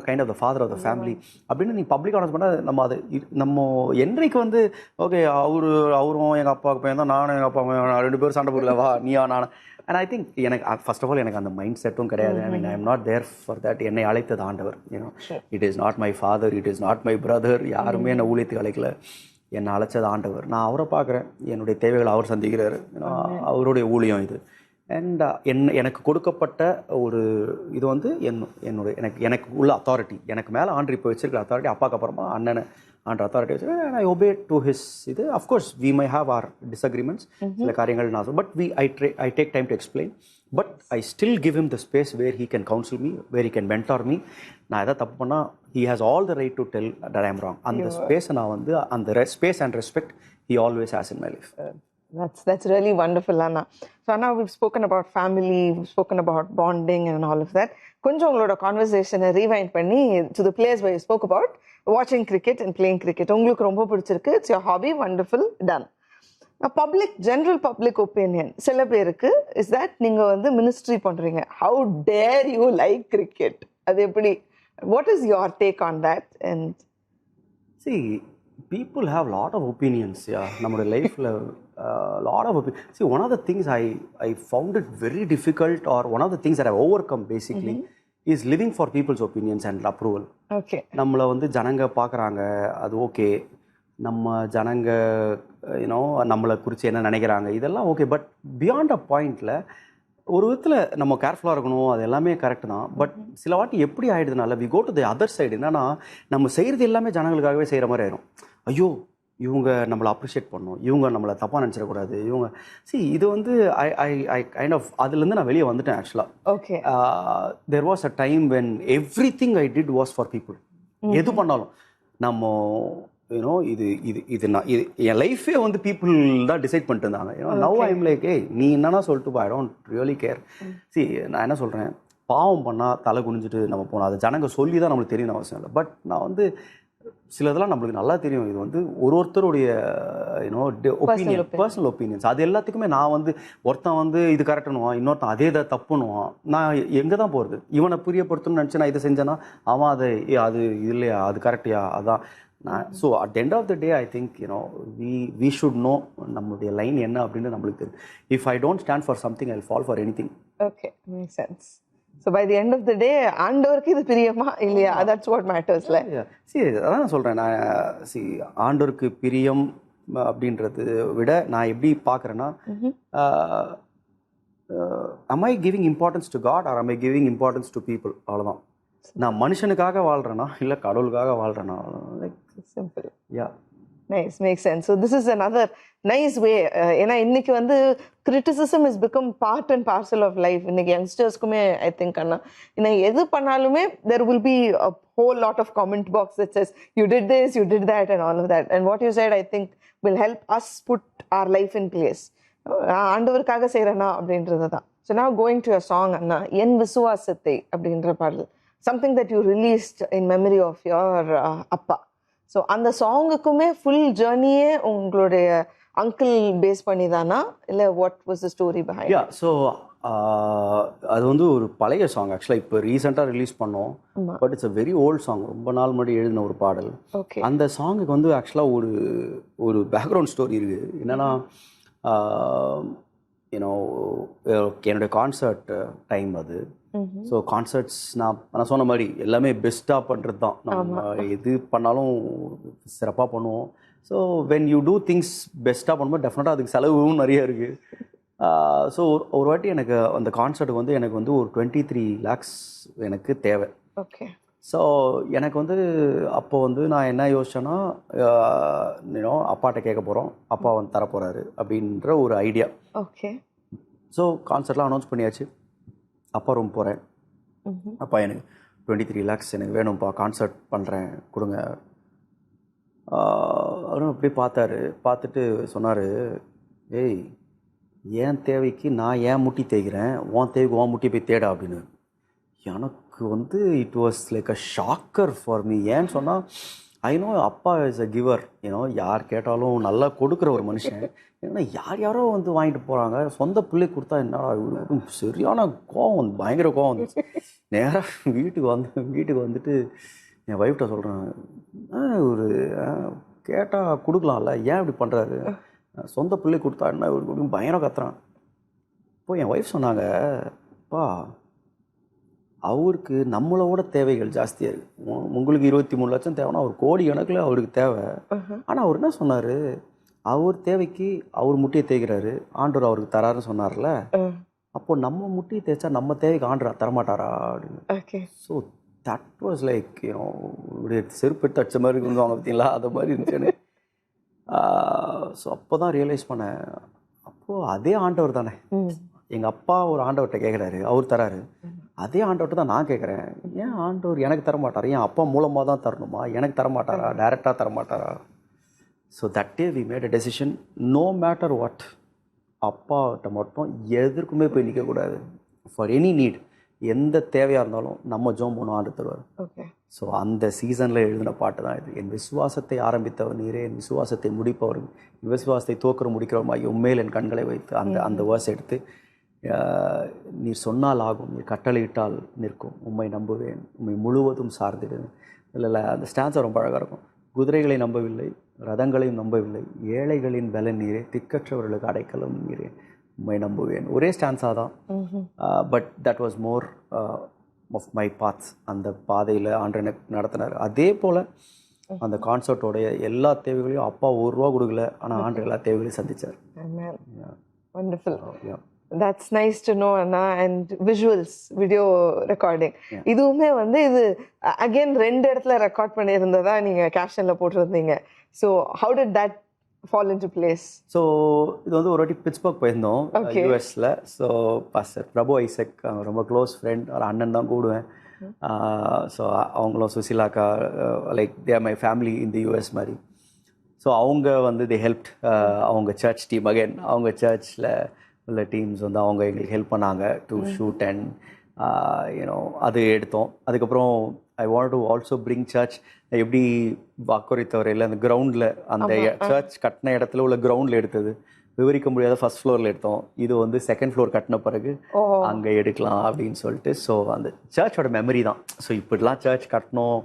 [SPEAKER 2] kind of the father of the family அப்படின்னு நீ பப்ளிக் அனௌன்ஸ் பண்ணால் நம்ம அது நம்ம என்றைக்கு வந்து ஓகே அவரும் எங்கள் அப்பாவுக்கு பையன் தான், நானும் எங்கள் அப்பா ரெண்டு பேரும் சண்டை போடல வா நீயா நானும். அண்ட் ஐ திங்க் எனக்கு ஃபர்ஸ்ட் ஆஃப் ஆல் எனக்கு அந்த மைண்ட் செட்டும் கிடையாது. I mean I am not there for that. என்னை அழைத்தது ஆண்டவர். You know it is not my father, it is not my brother. யாருமே என்னை ஊழியத்துக்கு அழைக்கல, என்னை அழைச்சது ஆண்டவர். நான் அவரை பார்க்குறேன், என்னுடைய தேவைகளை அவர் சந்திக்கிறாரு, அவருடைய ஊழியம் இது. அண்ட் எனக்கு கொடுக்கப்பட்ட ஒரு இது வந்து என்னுடைய எனக்கு உள்ள அத்தாரிட்டி, எனக்கு மேலே ஆண்டு இப்போ வச்சிருக்கிற அத்தாரிட்டி, அப்பாவுக்கு அப்புறமா அண்ணனை ஆண்டு அத்தாரிட்டி வச்சிருக்கேன். ஐ ஒபே டு ஹிஸ் இது. Of course we might have our disagreements, சில காரியங்கள் நான் but I take time to explain. But I still give him the space where he can counsel me, where he can mentor me. நான் எதாவது தப்பு பண்ணால் he has all the right to tell that I am wrong. And the space நான் வந்து அந்த space and respect he always has in my life.
[SPEAKER 1] That's really wonderful, Anna. So Anna, we've spoken about family, we've spoken about bonding and all of that. கொஞ்சம் உங்களோட கான்வர்சேஷனை ரீவைண்ட் பண்ணி to the place where you spoke about watching cricket and playing cricket. உங்களுக்கு ரொம்ப பிடிச்சிருக்கு, it's your hobby, wonderful, done. General public opinion சில பேருக்கு is that நீங்க வந்து மினிஸ்ட்ரி பண்றீங்க. How dare you like cricket? அது எப்படி? What is your take on that? And
[SPEAKER 2] see, people have a lot of opinions. Yeah, நம்மளோட லைஃப்ல lot of opinions. See, one of the things I found it very difficult, or one of the things that I've overcome basically is living for people's opinions and approval.
[SPEAKER 1] Okay.
[SPEAKER 2] நம்மள வந்து ஜனங்க பார்க்குறாங்க, அது ஓகே. நம்ம ஜனங்க யூனோ நம்மளை குறித்து என்ன நினைக்கிறாங்க இதெல்லாம் ஓகே. பட் பியாண்ட் அ பாயிண்டில் ஒரு விதத்தில் நம்ம கேர்ஃபுல்லாக இருக்கணும், அது எல்லாமே கரெக்டு தான். பட் சில வாட்டி எப்படி ஆகிடுதுனால we go to the other side. என்னன்னா நம்ம செய்கிறது எல்லாமே ஜனங்களுக்காகவே செய்கிற மாதிரி ஆயிரும். ஐயோ இவங்க நம்மளை அப்ரிஷியேட் பண்ணணும், இவங்க நம்மளை தப்பாக நினச்சிடக்கூடாது, இவங்க இது வந்து ஐ கைண்ட் ஆஃப் அதுலேருந்து நான் வெளியே வந்துட்டேன் ஆக்சுவலாக.
[SPEAKER 1] Okay.
[SPEAKER 2] There was a time when everything I did was for people. எது பண்ணாலும் நம்ம யூனோ இது நான் என் லைஃபே வந்து பீப்புள் தான் டிசைட் பண்ணிட்டு இருந்தாங்க. You know now I am like ஏய் நீ என்னன்னா சொல்லிட்டு I don't really care. C நான் என்ன சொல்கிறேன், பாவம் பண்ணால் தலை குனிஞ்சிட்டு நம்ம போனோம், அது ஜனங்க சொல்லி தான் நம்மளுக்கு தெரியணும் அவசியம் இல்லை. பட் நான் வந்து சிலதெல்லாம் நம்மளுக்கு நல்லா தெரியும். இது வந்து ஒருத்தருடைய யூனோ ஒப்பீனியன், பர்சனல் ஒப்பீனியன்ஸ். அது எல்லாத்துக்குமே நான் வந்து ஒருத்தன் வந்து இது கரெக்டுனுவான், இன்னொருத்தன் அதே இதை தப்புனுவான். நான் எங்கே தான் போகிறது? இவனை புரியப்படுத்தணும்னு நினச்சி நான் இதை செஞ்சேன்னா அவன் அதை அது இது இல்லையா, அது கரெக்டியா, அதான் நான். So at end of the day I think you know we should know நம்மளுடைய லைன் என்ன அப்படின்னு நம்மளுக்கு தெரியும். If I don't stand for something I will fall for anything.
[SPEAKER 1] Okay, make sense. So by the end of the day ஆண்டவருக்கு இது பிரியமா இல்லையா, தட்ஸ் வாட் மேட்டர்ஸ்ல.
[SPEAKER 2] சரி, அதான் நான் சொல்கிறேன். நான் ஆண்டவருக்கு பிரியம் அப்படின்றது விட நான் எப்படி பார்க்குறேன்னா, am I giving importance to God or am I giving importance to people? அவ்வளோதான். நான் மனுஷனுக்காக வாழ்கிறேன்னா இல்லை கடவுளுக்காக வாழ்கிறேன்னா, like simple. Yeah,
[SPEAKER 1] nice, make sense. So this is another nice way. ஏன்னா இன்னைக்கு வந்து criticism is become part and parcel of life. இன்னைக்கு யங்ஸ்டர்ஸ்க்குமே ஐ திங்க் அண்ணா இன்னைக்கு எது பண்ணாலுமே there will be a whole lot of comment box that says you did this, you did that and all of that. And what you said I think will help us put our life in place. ஆண்டவருக்காக செய்கிறேன்னா அப்படின்றது தான். So now going to a song அண்ணா, என் விசுவாசத்தை அப்படின்ற பாடல், something that you released in memory of your அப்பா. ஸோ அந்த சாங்குக்குமே ஃபுல் ஜேர்னியே உங்களுடைய அங்கிள் பேஸ் பண்ணி தானா இல்லை what was the story behind?
[SPEAKER 2] Yeah, so அது வந்து ஒரு பழைய சாங் ஆக்சுவலாக, இப்போ ரீசெண்டாக ரிலீஸ் பண்ணோம். But it's a very old song, ரொம்ப நாள் முன்னாடி எழுதின ஒரு பாடல்.
[SPEAKER 1] ஓகே.
[SPEAKER 2] அந்த சாங்குக்கு வந்து ஆக்சுவலாக ஒரு பேக்ரவுண்ட் ஸ்டோரி இருக்குது. என்னென்னா யூனோ என்னுடைய கான்சர்ட் டைம் அது. ஸோ கான்சர்ட்ஸ் நான் சொன்ன மாதிரி எல்லாமே பெஸ்ட்டாக பண்ணுறது தான். நம்ம எது பண்ணாலும் சிறப்பாக பண்ணுவோம். So when you do things பெஸ்ட்டாக பண்ணும்போது டெஃபினட்டாக அதுக்கு செலவும் நிறைய இருக்குது. ஸோ ஒரு வாட்டி எனக்கு அந்த கான்சர்ட்டுக்கு வந்து எனக்கு வந்து ஒரு 23 lakhs எனக்கு தேவை.
[SPEAKER 1] ஓகே.
[SPEAKER 2] ஸோ எனக்கு வந்து அப்போ வந்து நான் என்ன யோசிச்சேன்னா, அப்பாட்ட கேட்க போகிறோம், அப்பா வந்து தரப்போகிறாரு அப்படின்ற ஒரு ஐடியா.
[SPEAKER 1] ஓகே.
[SPEAKER 2] ஸோ கான்சர்ட்லாம் அனௌன்ஸ் பண்ணியாச்சு. அப்பா ரூம் போகிறேன். அப்பா எனக்கு 23 lakhs எனக்கு வேணும்ப்பா, கான்சர்ட் பண்ணுறேன், கொடுங்க. அவரும் அப்படியே பார்த்தாரு. பார்த்துட்டு சொன்னார், ஏய், என் தேவைக்கு நான் ஏன் முட்டி தேய்க்கிறேன், உன் தேவைக்கு உன் முட்டி போய் தேடா அப்படின்னு. எனக்கு வந்து it was like a ஷாக்கர் for me. ஏன்னு சொன்னால், ஐ நோ அப்பா இஸ் அ கிவர், யார் கேட்டாலும் நல்லா கொடுக்குற ஒரு மனுஷன். ஏன்னா யாரோ வந்து வாங்கிட்டு போகிறாங்க, சொந்த பிள்ளை கொடுத்தா என்ன, சரியான கோவம், பயங்கர கோவம் வந்துச்சு. நேராக வீட்டுக்கு வந்துட்டு என் ஒய்ஃப்ட்ட சொல்கிறேன், ஒரு கேட்டால் கொடுக்கலாம்ல, ஏன் இப்படி பண்ணுறாரு, சொந்த பிள்ளை கொடுத்தா என்ன இப்படி பயங்கர கத்துறான். இப்போ என் ஒய்ஃப் சொன்னாங்க, அப்பா அவருக்கு நம்மளோட தேவைகள் ஜாஸ்தியாக இருக்குது. உங்களுக்கு 23 லட்சம் தேவைன்னா அவர் கோடி கணக்கில் அவருக்கு தேவை. ஆனால் அவர் என்ன சொன்னார், அவர் தேவைக்கு அவர் முட்டியை தேய்க்கிறாரு, ஆண்டவர் அவருக்கு தராருன்னு சொன்னார்ல, அப்போ நம்ம முட்டியை தேய்ச்சா நம்ம தேவைக்கு ஆண்டவர் தரமாட்டாரா அப்படின்னு. ஸோ தட் வாஸ் லைக் இப்படி செருப்பு எடுத்து அடிச்ச மாதிரி இருந்தவங்க பார்த்தீங்களா, அது மாதிரி இருந்துச்சு. ஸோ அப்போ தான் ரியலைஸ் பண்ணேன், அப்போது அதே ஆண்டவர் தானே. எங்கள் அப்பா ஒரு ஆண்டவர்கிட்ட கேட்குறாரு, அவர் தராரு. அதே ஆண்டவர்கிட்ட தான் நான் கேட்குறேன், ஏன் ஆண்டவர் எனக்கு தரமாட்டார், என் அப்பா மூலமாக தான் தரணுமா, எனக்கு தரமாட்டாரா, டைரெக்டாக தரமாட்டாரா. So that day we made a decision, no matter what, அப்பாட்ட மட்டும் எதற்குமே போய் நிற்கக்கூடாது. ஃபார் எனி நீட், எந்த தேவையாக இருந்தாலும் நம்ம ஜோம் பண்ண ஆண்டு தருவார். ஸோ அந்த சீசனில் எழுதின பாட்டு தான் இது. என் விசுவாசத்தை ஆரம்பித்தவர் நீரே, என் விசுவாசத்தை முடிப்பவர், என் விசுவாசத்தை தோக்கிற முடிக்கிறவமாகி உண்மையில் என் கண்களை வைத்து அந்த வேர்ஸ் எடுத்து, நீர் சொன்னால் ஆகும், நீர் கட்டளையிட்டால் நிற்கும், உம்மை நம்புவேன், உம்மை முழுவதும் சார்ந்திடுவேன். இல்லை அந்த ஸ்டான்ஸ் ரொம்ப அழகாக இருக்கும். குதிரைகளை நம்பவில்லை, ரதங்களையும் நம்பவில்லை, ஏழைகளின் பலன் நீரே, திக்கற்றவர்களுக்கு அடைக்கலம் நீரே, உம்மை நம்புவேன். ஒரே ஸ்டான்ஸாக தான், but that was more of my paths. அந்த பாதையில் ஆண்டு எனக்கு நடத்தினார். அதே போல் அந்த கான்சர்ட்டோடைய எல்லா தேவைகளையும் அப்பா ₹1 கொடுக்கல, ஆனால் ஆண்டு எல்லா தேவைகளையும் சந்தித்தார்.
[SPEAKER 1] Wonderful. That's nice to know, Anna. And visuals, video recording. இதுவுமே வந்து இது அகைன் 2 இடத்துல ரெக்கார்ட் பண்ணியிருந்ததா நீங்கள் கேப்ஷனில் போட்டிருந்தீங்க. So how did that fall into place?
[SPEAKER 2] So இது வந்து ஒரு வாட்டி பிட்ஸ்பர்க் போயிருந்தோம், யூஎஸில். ஸோ பாஸ்டர் பிரபு ஐசக் ரொம்ப க்ளோஸ் ஃப்ரெண்ட், ஒரு அண்ணன் தான் கூடுவேன். ஸோ அவங்களும் சுசிலாக்கா, like they are my family in the US மாதிரி. ஸோ அவங்க வந்து தே ஹெல்ப்ட், அவங்க சர்ச் டீம், அகைன் அவங்க சர்ச்சில் உள்ள டீம்ஸ் வந்து அவங்க எங்களுக்கு ஹெல்ப் பண்ணாங்க டு ஷூட் அண்ட் அது எடுத்தோம். அதுக்கப்புறம் I want to also bring church, எப்படி வாக்குரைத்தவரையில் அந்த கிரவுண்டில், அந்த சர்ச் கட்டின இடத்துல உள்ள கிரவுண்டில் எடுத்தது விவரிக்க முடியாத ஃபர்ஸ்ட் ஃப்ளோரில் எடுத்தோம். இது வந்து செகண்ட் ஃப்ளோர் கட்டின பிறகு அங்கே எடுக்கலாம் அப்படின்னு சொல்லிட்டு. ஸோ அந்த சர்ச்சோட மெமரி தான். ஸோ இப்படிலாம் சர்ச் கட்டணும்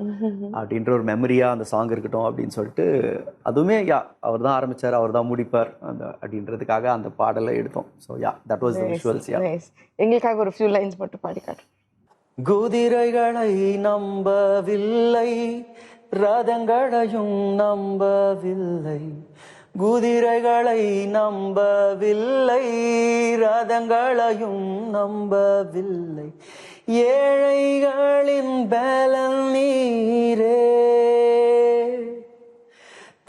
[SPEAKER 2] அப்படின்ற ஒரு மெமரியாக அந்த சாங் இருக்கட்டும் அப்படின்னு சொல்லிட்டு, அதுவுமே அவர் தான் ஆரம்பித்தார், அவர் தான் முடிப்பார் அந்த அப்படின்றதுக்காக அந்த பாடலை எடுத்தோம். So that was the visuals.
[SPEAKER 1] எங்களுக்காக ஒரு ஃபியூ லைன்ஸ் மட்டும் பாடி காட்டு.
[SPEAKER 2] குதிரைகளை நம்பவில்லை, ரதங்களையும் நம்பவில்லை, குதிரைகளை நம்பவில்லை, ரதங்களையும் நம்பவில்லை, ஏழைகளின் பலன் நீரே,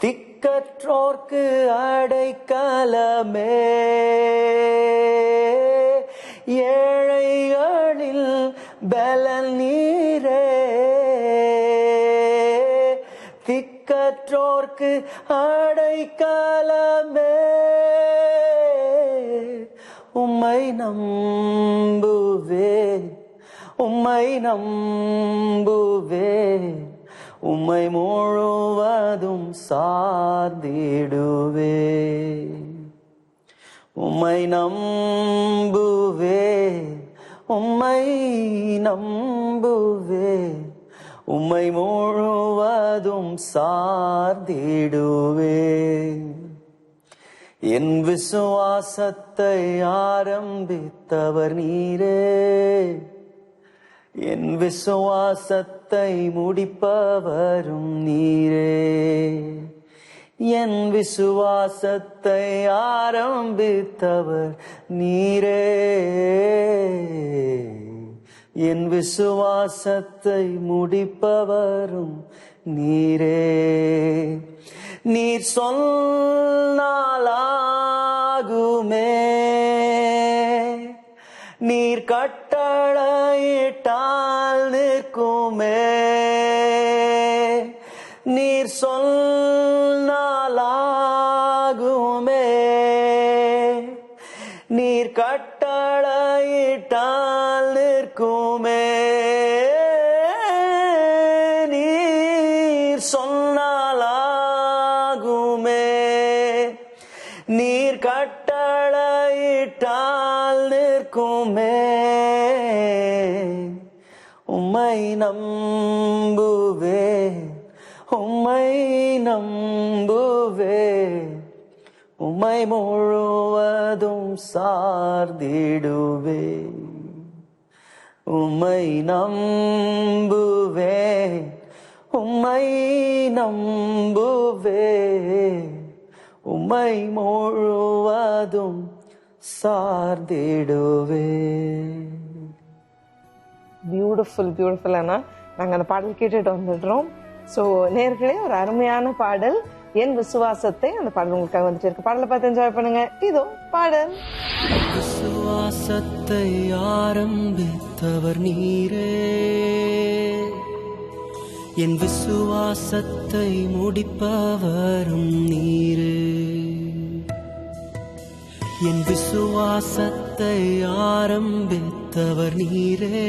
[SPEAKER 2] திக்கற்றோர்க்கு அடைக்கலமே, ஏழைகளின் பலன் நீரே, திக்கற்றோர்க்கு அடைக்கலமே, உம்மை நம்புவேன், உம்மை நம்புவேன், உம்மை முழுவதும் சார்ந்திடுவேன், உம்மை நம்புவேன், உம்மை நம்புவேன், உம்மை முழுவதும் சார்ந்திடுவேன். என் விசுவாசத்தை ஆரம்பித்தவர் நீரே, என் விசுவாசத்தை முடிப்பவரும் நீரே, என் விசுவாசத்தை ஆரம்பித்தவர் நீரே, என் விசுவாசத்தை முடிப்பவரும் நீரே. நீர் சொன்னாலாகுமே, நீர் கட்டளையிட்டால் நிற்குமே. நீர் சொன்னாலாகுமே, நீர் கட்டளையிட்டால் நிற்குமே. நீர் சொன்னாலாகுமே, நீர் கட்டளையிட்டால் நிற்குமே. உம்மை நம்புவே, உம்மை நம்புவே, உம்மை முழுவதும் சார்ந்திடுவே. உம்மை நம்புவே, உம்மை நம்புவே, உம்மை முழுவதும் சார்ந்திடுவே.
[SPEAKER 1] பியூட்டிஃபுல் பியூட்டிஃபுல் அண்ணா. நாங்கள் அந்த பாடல் கேட்டுட்டு வந்துடுறோம். ஸோ நேர்களே, ஒரு அருமையான பாடல் என் விசுவாசத்தை, அந்த பாடல் உங்களுக்காக வந்துட்டு இருக்கு. பாடலை பார்த்து என்ஜாய் பண்ணுங்க. இதோ பாடல்.
[SPEAKER 3] விசுவாசத்தை ஆரம்பித்தவர் நீரே, என் விசுவாசத்தை முடிப்பவரும் நீரே. என் விசுவாசத்தை ஆரம்பித்தவர் நீரே,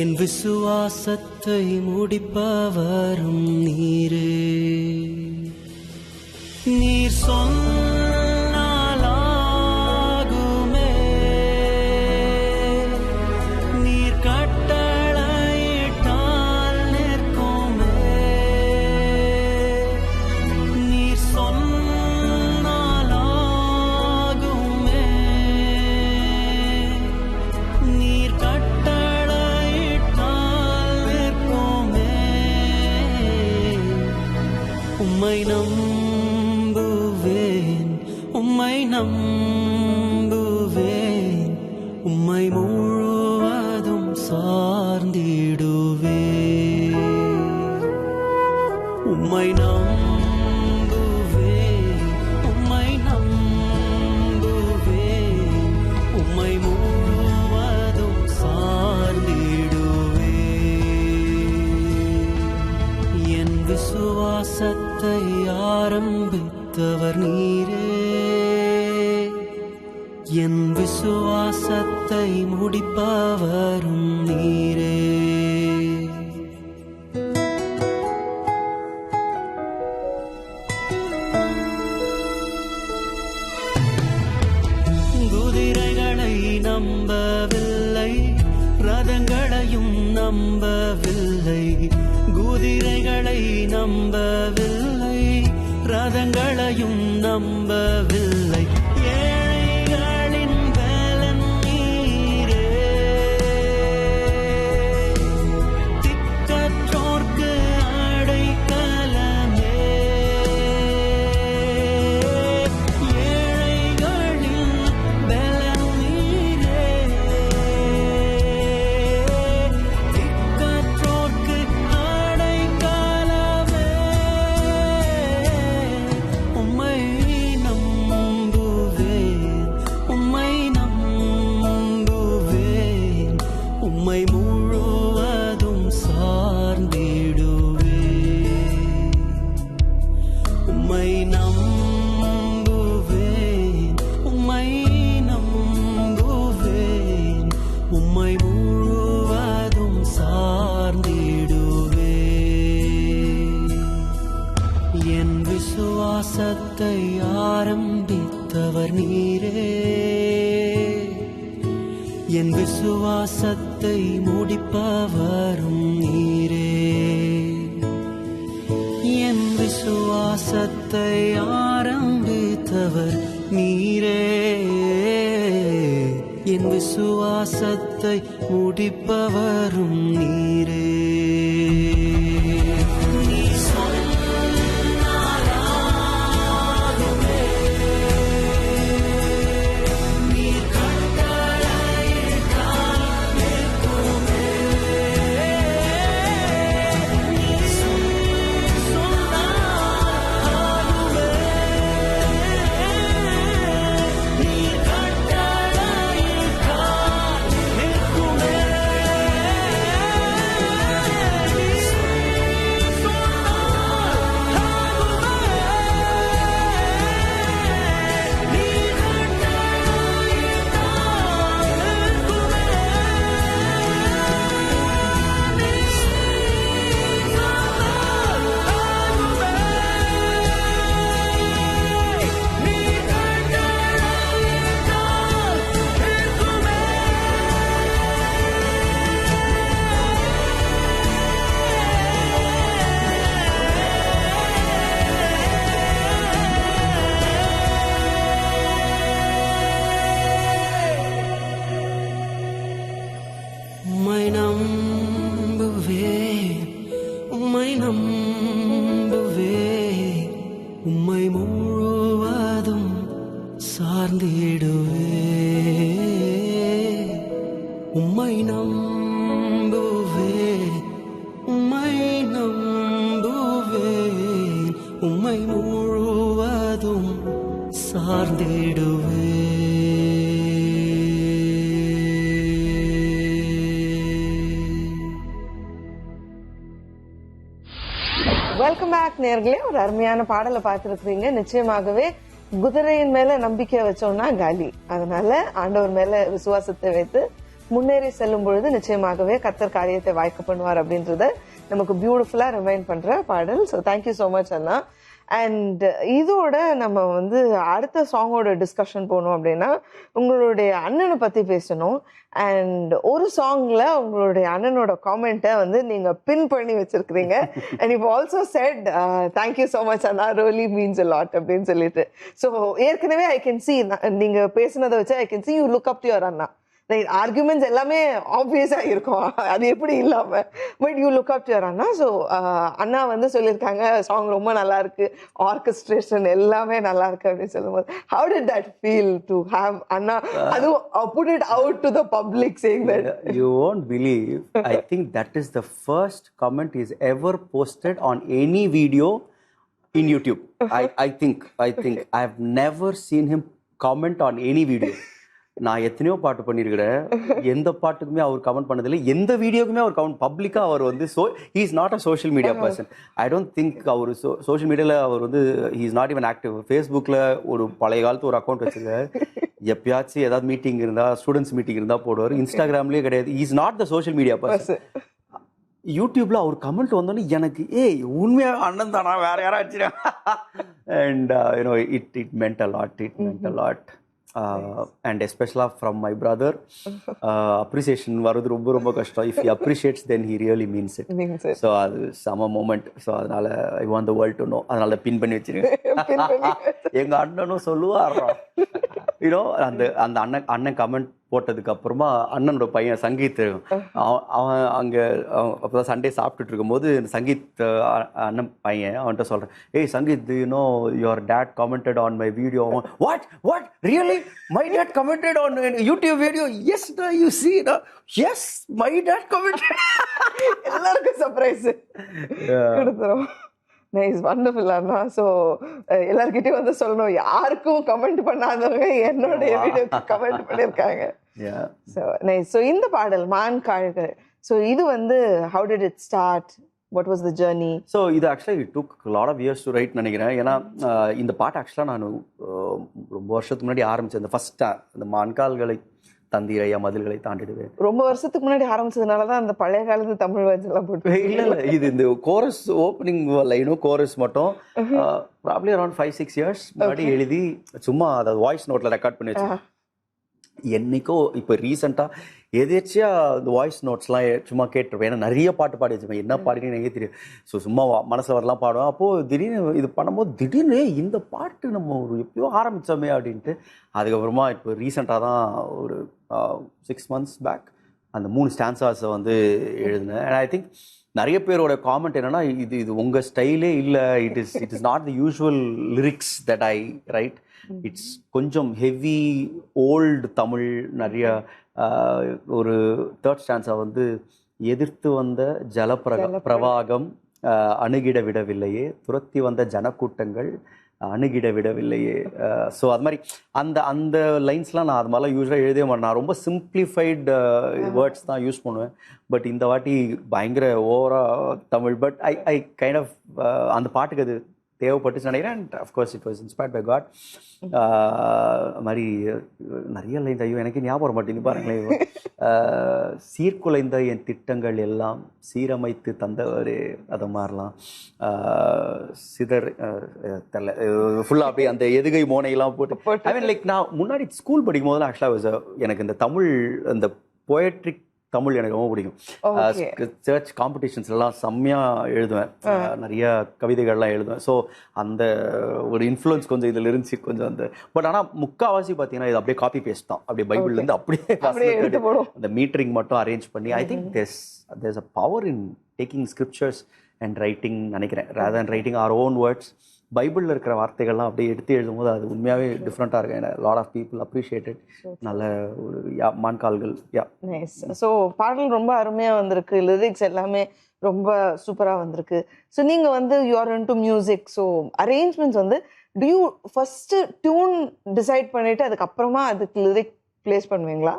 [SPEAKER 3] என் விசுவாசத்தை முடிப்பவரும் நீரே. நீர் சொன்னாலாகுமே, நீர் கட்டளையிட்டால் நிற்குமே. நீர் சொன்னாலாகுமே, நீர் கட்டளையிட்டால் நிற்குமே. உம்மை நம்புவேன், உம்மை நம்புவேன், உம்மை முழுவதும் சார்ந்திடுவேன். உம்மை நம்புவேன், உம்மை நம்புவேன், உம்மை முழுவதும் சார்ந்திடுவேன். என் விசுவாசத்தை ஆரம்பித்தவர் நீரே, என் விசுவாசத்தை முடிப்பவரும் நீரே. குதிரைகளை நம்பவில்லை, ரதங்களையும் நம்பவில்லை. குதிரைகளை நம்பவில்லை, ரதங்களையும் நம்பவில்லை. ஏழைகளின் பலன் நீரே, திக்கற்றோர்க்கு அடைக்கலமே. ஏழைகளின் பலன் நீரே, திக்கற்றோர்க்கு அடைக்கலமே. உம்மை நம்புவேன், உம்மை நம்புவேன், உம்மை முழுவதும் சார்ந்திடுவேன். உம்மை நம்புவேன், உம்மை நம்புவேன், உம்மை முழுவதும் சார்ந்திடுவேன். என் விசுவாசத்தை ஆரம்பித்தவர் நீரே, என் விசுவாசத்தை முடிப்பவரும் நீரே. என் விசுவாசத்தை ஆரம்பித்தவர் நீரே, என் விசுவாசத்தை முடிப்பவரும் நீரே. நீ சொன்ன உம்மை நம்புவேன், உம்மை நம்புவேன், உம்மை முழுவதும் சார்ந்திடுவேன்.
[SPEAKER 1] வெல்கம் பேக் நேர்களே. ஒரு அருமையான பாடலை பார்த்துருக்கீங்க. நிச்சயமாகவே குதிரையின் மேல நம்பிக்கை வச்சோம்னா காலி. அதனால ஆண்டவர் மேல விசுவாசத்தை வைத்து முன்னேறி செல்லும் பொழுது நிச்சயமாகவே கர்த்தர் காரியத்தை வாய்க்க பண்ணுவார் அப்படின்றத நமக்கு பியூட்டிஃபுல்லா ரிமைண்ட் பண்ற பாடல். So thank you so much Anna. And இதோட நம்ம வந்து அடுத்த சாங்கோட டிஸ்கஷன் போனோம் அப்படின்னா உங்களுடைய அண்ணனை பத்தி பேசணும். அண்ட் ஒரு சாங்ல உங்களுடைய அண்ணனோட காமெண்ட்டை வந்து நீங்க பின் பண்ணி வச்சிருக்கிறீங்க. அண்ட் இப்போ also said thank you so much Anna, really means a lot அப்படின்னு சொல்லிட்டு. ஸோ ஏற்கனவே ஐ கேன் சி, நீங்க பேசுனதை வச்சு I can see you look up to your அண்ணா. ஆர்குமெண்ட்ஸ் எல்லாமே ஆப்வியஸா இருக்கும், அது எப்படி இல்லாம, but you look up to your அண்ணா. ஸோ அண்ணா வந்து சொல்லியிருக்காங்க சாங் ரொம்ப நல்லா இருக்கு, ஆர்கெஸ்ட்ரேஷன் எல்லாமே நல்லா இருக்கு அப்படின்னு சொல்லும்போது how did that feel to have அண்ணா அதுவும் put it out to the public saying that?
[SPEAKER 2] You won't believe, I think that is the first comment he's ever posted on any video in YouTube. I think I've never seen him comment on any video. நான் எத்தனையோ பாட்டு பண்ணியிருக்கிறேன், எந்த பாட்டுக்குமே அவர் கமெண்ட் பண்ணதில்லை, எந்த வீடியோக்குமே அவர் கமெண்ட் பப்ளிக்காக அவர் வந்து he is not a social media person. I don't think அவர் சோஷியல் மீடியாவில் அவர் வந்து he is not even active. ஃபேஸ்புக்கில் ஒரு பழைய காலத்து ஒரு அக்கௌண்ட் வச்சுருக்காரு, எப்பயாச்சும் ஏதாவது மீட்டிங் இருந்தால் ஸ்டூடெண்ட்ஸ் மீட்டிங் இருந்தால் போடுவார். இன்ஸ்டாகிராம்லேயே கிடையாது. He is not the social media person. யூடியூப்ல அவர் கமெண்ட் வந்தோன்னே எனக்கு உண்மையாக அண்ணன் தானா வேற யாராச்சும் and you know it மென்ட் a lot. And especially from my brother, appreciation varudhu romba kashtam. If he appreciates, then he really means it. So அது சம மொமெண்ட். ஸோ அதனால I want the world to know. அதனால பின் பண்ணி வச்சிருக்கேன். எங்க அண்ணனும் சொல்லுவாரோ யூனோ அந்த அந்த அண்ணன் கமெண்ட் போட்டதுக்கு அப்புறமா அண்ணனோட பையன் சங்கீத், அவன் அங்கே அப்போதான் சண்டே சாப்பிட்டுட்டு இருக்கும்போது சங்கீத் அண்ணன் பையன் அவன்கிட்ட சொல்கிறேன், ஏய் Sangeeth, you know your dad commented on my video. What really my dad commented on YouTube video? Yes you see yes my dad commented.
[SPEAKER 1] எல்லாருக்கும் சர்ப்ரைஸ் கொடுத்துரும். நைஸ், வண்டர்ஃபுல் அண்ணா. ஸோ எல்லார்கிட்டையும் வந்து சொல்லணும், யாருக்கும் கமெண்ட் பண்ணாதவங்க என்னுடைய வீடியோக்கு கமெண்ட் பண்ணியிருக்காங்க. So nice. ஸோ இந்த பாடல் மான் கால்கள், ஸோ இது வந்து how did it start? What was the journey?
[SPEAKER 2] So இது ஆக்சுவலாக it took a lot of years to write நினைக்கிறேன். ஏன்னா இந்த பாட்டு ஆக்சுவலாக நான் ரொம்ப வருஷத்துக்கு முன்னாடி ஆரம்பித்தேன். இந்த ஃபஸ்ட்டாக இந்த மான்கால்களை தந்திரையா மதில்களை தாண்டிடுவேன்
[SPEAKER 1] ரொம்ப வருஷத்துக்கு முன்னாடி ஆரம்பிச்சதுனால தான் அந்த பழைய காலத்து தமிழ் வேர்ட்ஸ் எல்லாம் போட்டு.
[SPEAKER 2] இல்லை இது இந்த கோரஸ் ஓப்பனிங் லைனும் கோரஸ் மட்டும் ப்ராப்ளி அரௌண்ட் 5-6 இயர்ஸ் முன்னாடி எழுதி சும்மா அதை வாய்ஸ் நோட்டில் ரெக்கார்ட் பண்ணி வச்சேன். என்னைக்கோ இப்போ ரீசெண்டாக எதேச்சியா இந்த வாய்ஸ் நோட்ஸ்லாம் சும்மா கேட்டுருப்பேன். ஏன்னா நிறைய பாட்டு பாடி வச்சுப்பேன், என்ன பாடினு எனக்கு தெரியும். ஸோ சும்மா மனசில் வரலாம் பாடுவேன். அப்போது திடீர்னு இது பண்ணும்போது திடீர்னு இந்த பாட்டு நம்ம ஒரு எப்பயோ ஆரம்பித்தோமே அப்படின்ட்டு அதுக்கப்புறமா இப்போ ரீசெண்டாக தான் ஒரு 6 months பேக் அந்த 3 ஸ்டான்சாஸை வந்து எழுதினேன். அண்ட் ஐ திங்க் நிறைய பேரோட காமெண்ட் என்னென்னா, இது உங்கள் ஸ்டைலே இல்லை, it is not the usual lyrics that I right. It's கொஞ்சம் ஹெவி ஓல்டு தமிழ். நிறைய ஒரு 3rd ஸ்டான்ஸா வந்து எதிர்த்து வந்த பிரவாகம் அணுகிட விடவில்லையே, துரத்தி வந்த ஜனக்கூட்டங்கள் அணுகிட விடவில்லையே. ஸோ அது மாதிரி அந்த லைன்ஸ்லாம் நான் அது மாதிரிலாம் யூஸ்வலாக எழுதவே மாட்டேன். நான் ரொம்ப சிம்பிளிஃபைடு வேர்ட்ஸ் தான் யூஸ் பண்ணுவேன். பட் இந்த வாட்டி பயங்கர ஓவரா Tamil. But I kind of அந்த பாட்டுக்கு அது தேவைப்பட்டுச்சு நினைக்கிறேன். And of course it was inspired by God. மாதிரி நிறைய லைன்ஸ், ஐயோ எனக்கு ஞாபகம் வர மாட்டேங்குது பாருங்களேன். சீர்குலைந்த என் திட்டங்கள் எல்லாம் சீரமைத்து தந்தவரே, அது மாதிரிலாம் சிதர் தெரியல ஃபுல்லாக அப்படியே அந்த எதுகை மோனையெல்லாம் போட்டு. ஐ மீன் லைக் நான் முன்னாடி ஸ்கூல் படிக்கும் போதெல்லாம் ஆக்சுவலாக எனக்கு இந்த தமிழ் அந்த போயட்ரிக் தமிழ் எனக்கு ரொம்ப பிடிக்கும். சர்ச் காம்படிஷன்ஸ்லாம் செம்மையாக எழுதுவேன், நிறைய கவிதைகள்லாம் எழுதுவேன். ஸோ அந்த ஒரு இன்ஃப்ளூயன்ஸ் கொஞ்சம் இதில் இருந்துச்சு கொஞ்சம் அந்த. பட் ஆனால் முக்கால்வாசி பார்த்தீங்கன்னா இது அப்படியே காப்பி பேஸ்ட் தான், அப்படியே பைபிள்லேருந்து அப்படியே அந்த மீட்டரிங் மட்டும் அரேஞ்ச் பண்ணி. I think there's a power in taking scriptures and writing நினைக்கிறேன், rather than writing our own words. பைபிளில் இருக்கிற வார்த்தைகள்லாம் அப்படியே எடுத்து எழுதும்போது அது உண்மையாகவே டிஃப்ரெண்ட்டாக இருக்கும். ஏன்னா லாட் ஆஃப் பீப்புள் அப்ரிஷியேட்டட். நல்ல ஒரு மான்கால்கள்.
[SPEAKER 1] நைஸ். ஸோ பாடல் ரொம்ப அருமையாக வந்திருக்கு, லிரிக்ஸ் எல்லாமே ரொம்ப சூப்பராக வந்திருக்கு. ஸோ நீங்கள் வந்து you are into music, so arrangements வந்து to you first tune decide பண்ணிவிட்டு அதுக்கப்புறமா அதுக்கு லிரிக் ப்ளேஸ் பண்ணுவீங்களா,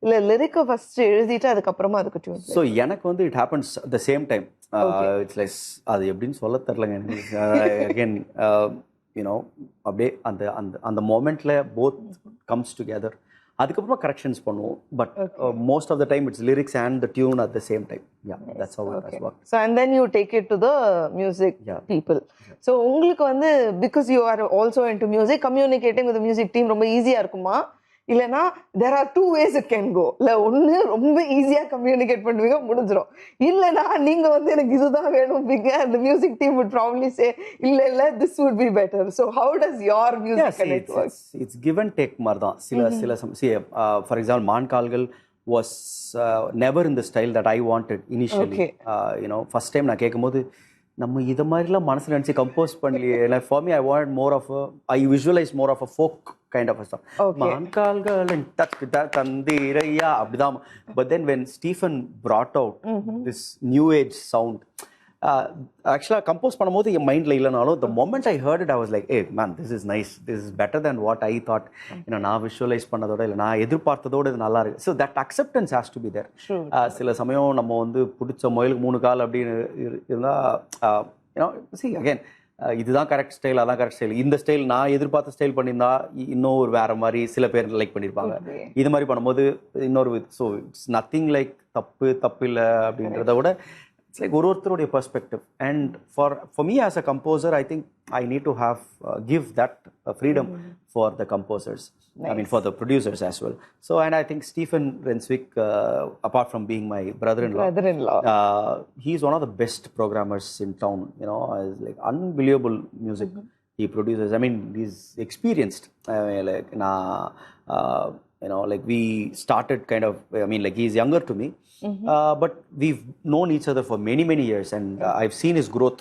[SPEAKER 1] இல்லை லிரிக்கை ஃபஸ்ட்டு எழுதிட்டு அதுக்கப்புறமா அதுக்கு டியூன்?
[SPEAKER 2] ஸோ எனக்கு வந்து it happens the same time. It's like அது எப்படின்னு சொல்ல தெரிலங்க எனக்கு. அகெயின் யூனோ அப்படியே அந்த அந்த அந்த மோமெண்ட்டில் போத் கம்ஸ் டுகெதர். அதுக்கப்புறமா கரெக்ஷன்ஸ் பண்ணுவோம். But most of the time it's lyrics and the tune at the same time. That's how it has worked.
[SPEAKER 1] So and then you take it to the music people. So உங்களுக்கு வந்து because you are also into music, communicating with music team ரொம்ப ஈஸியாக இருக்குமா, இல்லைனா there are two ways it can go? இல்லை ஒன்று ரொம்ப ஈஸியாக கம்யூனிகேட் பண்ணுவீங்க, முடிஞ்சிடும். இல்லைனா நீங்கள் வந்து எனக்கு இதுதான் வேணும் பிங்க, அந்த music team would probably say இல்லை இல்லை this would be better. So how does your music connect work?
[SPEAKER 2] It's give and take மாதிரி தான். சில for example மான்கால்கள் was never in the style that I wanted initially. First time நான் கேட்கும்போது நம்ம இதை மாதிரிலாம் மனசில் நினச்சி கம்போஸ் பண்ணலையே. For me I want more of I visualise more of a folk kind of stuff. மான்கால்கள் தந்திரையா அப்படிதான். பட் தென் வென் Stephen brought out this new age sound, ஆக்சுவலாக கம்போஸ் பண்ணும்போது என் மைண்டில் இல்லைனாலும் the moment I heard it I was like, hey man, this is nice, this is better than what I thought. நான் விஷுவலைஸ் பண்ணதோட இல்லை நான் எதிர்பார்த்ததோடு இது நல்லா இருக்கு. So that acceptance has to be there. சில சமயம் நம்ம வந்து பிடிச்ச முயலுக்கு 3 கால் அப்படின்னு இருந்தால் see again இதுதான் கரெக்ட் ஸ்டைல், அதான் கரெக்ட் ஸ்டைல். இந்த ஸ்டைல் நான் எதிர்பார்த்த ஸ்டைல் பண்ணியிருந்தா இன்னும் ஒரு வேற மாதிரி சில பேர் லைக் பண்ணியிருப்பாங்க. இது மாதிரி பண்ணும்போது இன்னொரு. ஸோ இட்ஸ் நத்திங் லைக் தப்பு இல்லை அப்படின்றத விட it's like ஒருத்தருடைய perspective. And for me as a composer, I think I need to have give that freedom for the composers. Nice. I mean for the producers as well. So and I think Stephen Renswick, apart from being my brother-in-law, he's one of the best programmers in town. Like unbelievable music he produces. I mean he's experienced. Like like we started kind of, I mean like he's younger to me. But we've known each other for many years and I've seen his growth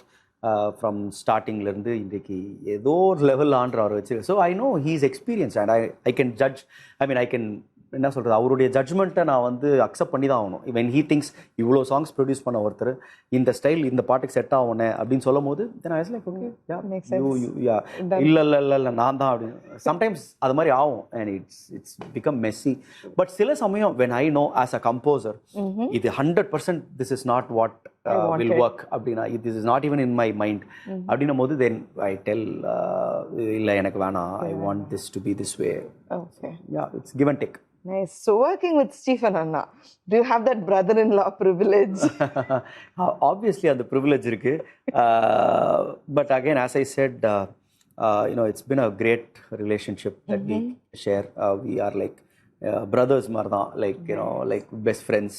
[SPEAKER 2] from starting லேருந்து இன்றைக்கு ஏதோ ஒரு லெவல் ஆண்ட்ரார் வச்சு. So I know he is experience and I can judge. I mean I can என்ன சொல்கிறது, அவருடைய ஜட்ஜ்மெண்ட்டை நான் வந்து அக்செப்ட் பண்ணி தான் ஆகணும். வென் ஹீ திங்ஸ் இவ்வளோ சாங்ஸ் ப்ரொடியூஸ் பண்ண ஒருத்தர் இந்த ஸ்டைல் இந்த பாட்டுக்கு செட் ஆகணே அப்படின்னு சொல்லும் போது தென் ஐ வாஸ் லைக் ஓகே இல்லை நான் தான் அப்படின்னு. சம்டைம்ஸ் அது மாதிரி ஆகும் and it's become Messi. But சில சமயம் when I know as a composer இது 100% this is not what will work அப்படின்னா, this is not even in my mind அப்படின்னும் போது then I tell இல்லை எனக்கு வேணாம், I want this to be this way.
[SPEAKER 1] Okay.
[SPEAKER 2] Yeah, it's give and take.
[SPEAKER 1] Nice. So working with Stephen Anna, do you have that brother-in-law privilege?
[SPEAKER 2] Obviously அந்த privilege இருக்கு. But again as I said, it's been a great relationship that we share. We are like brothers மாதிரி தான், like like best friends.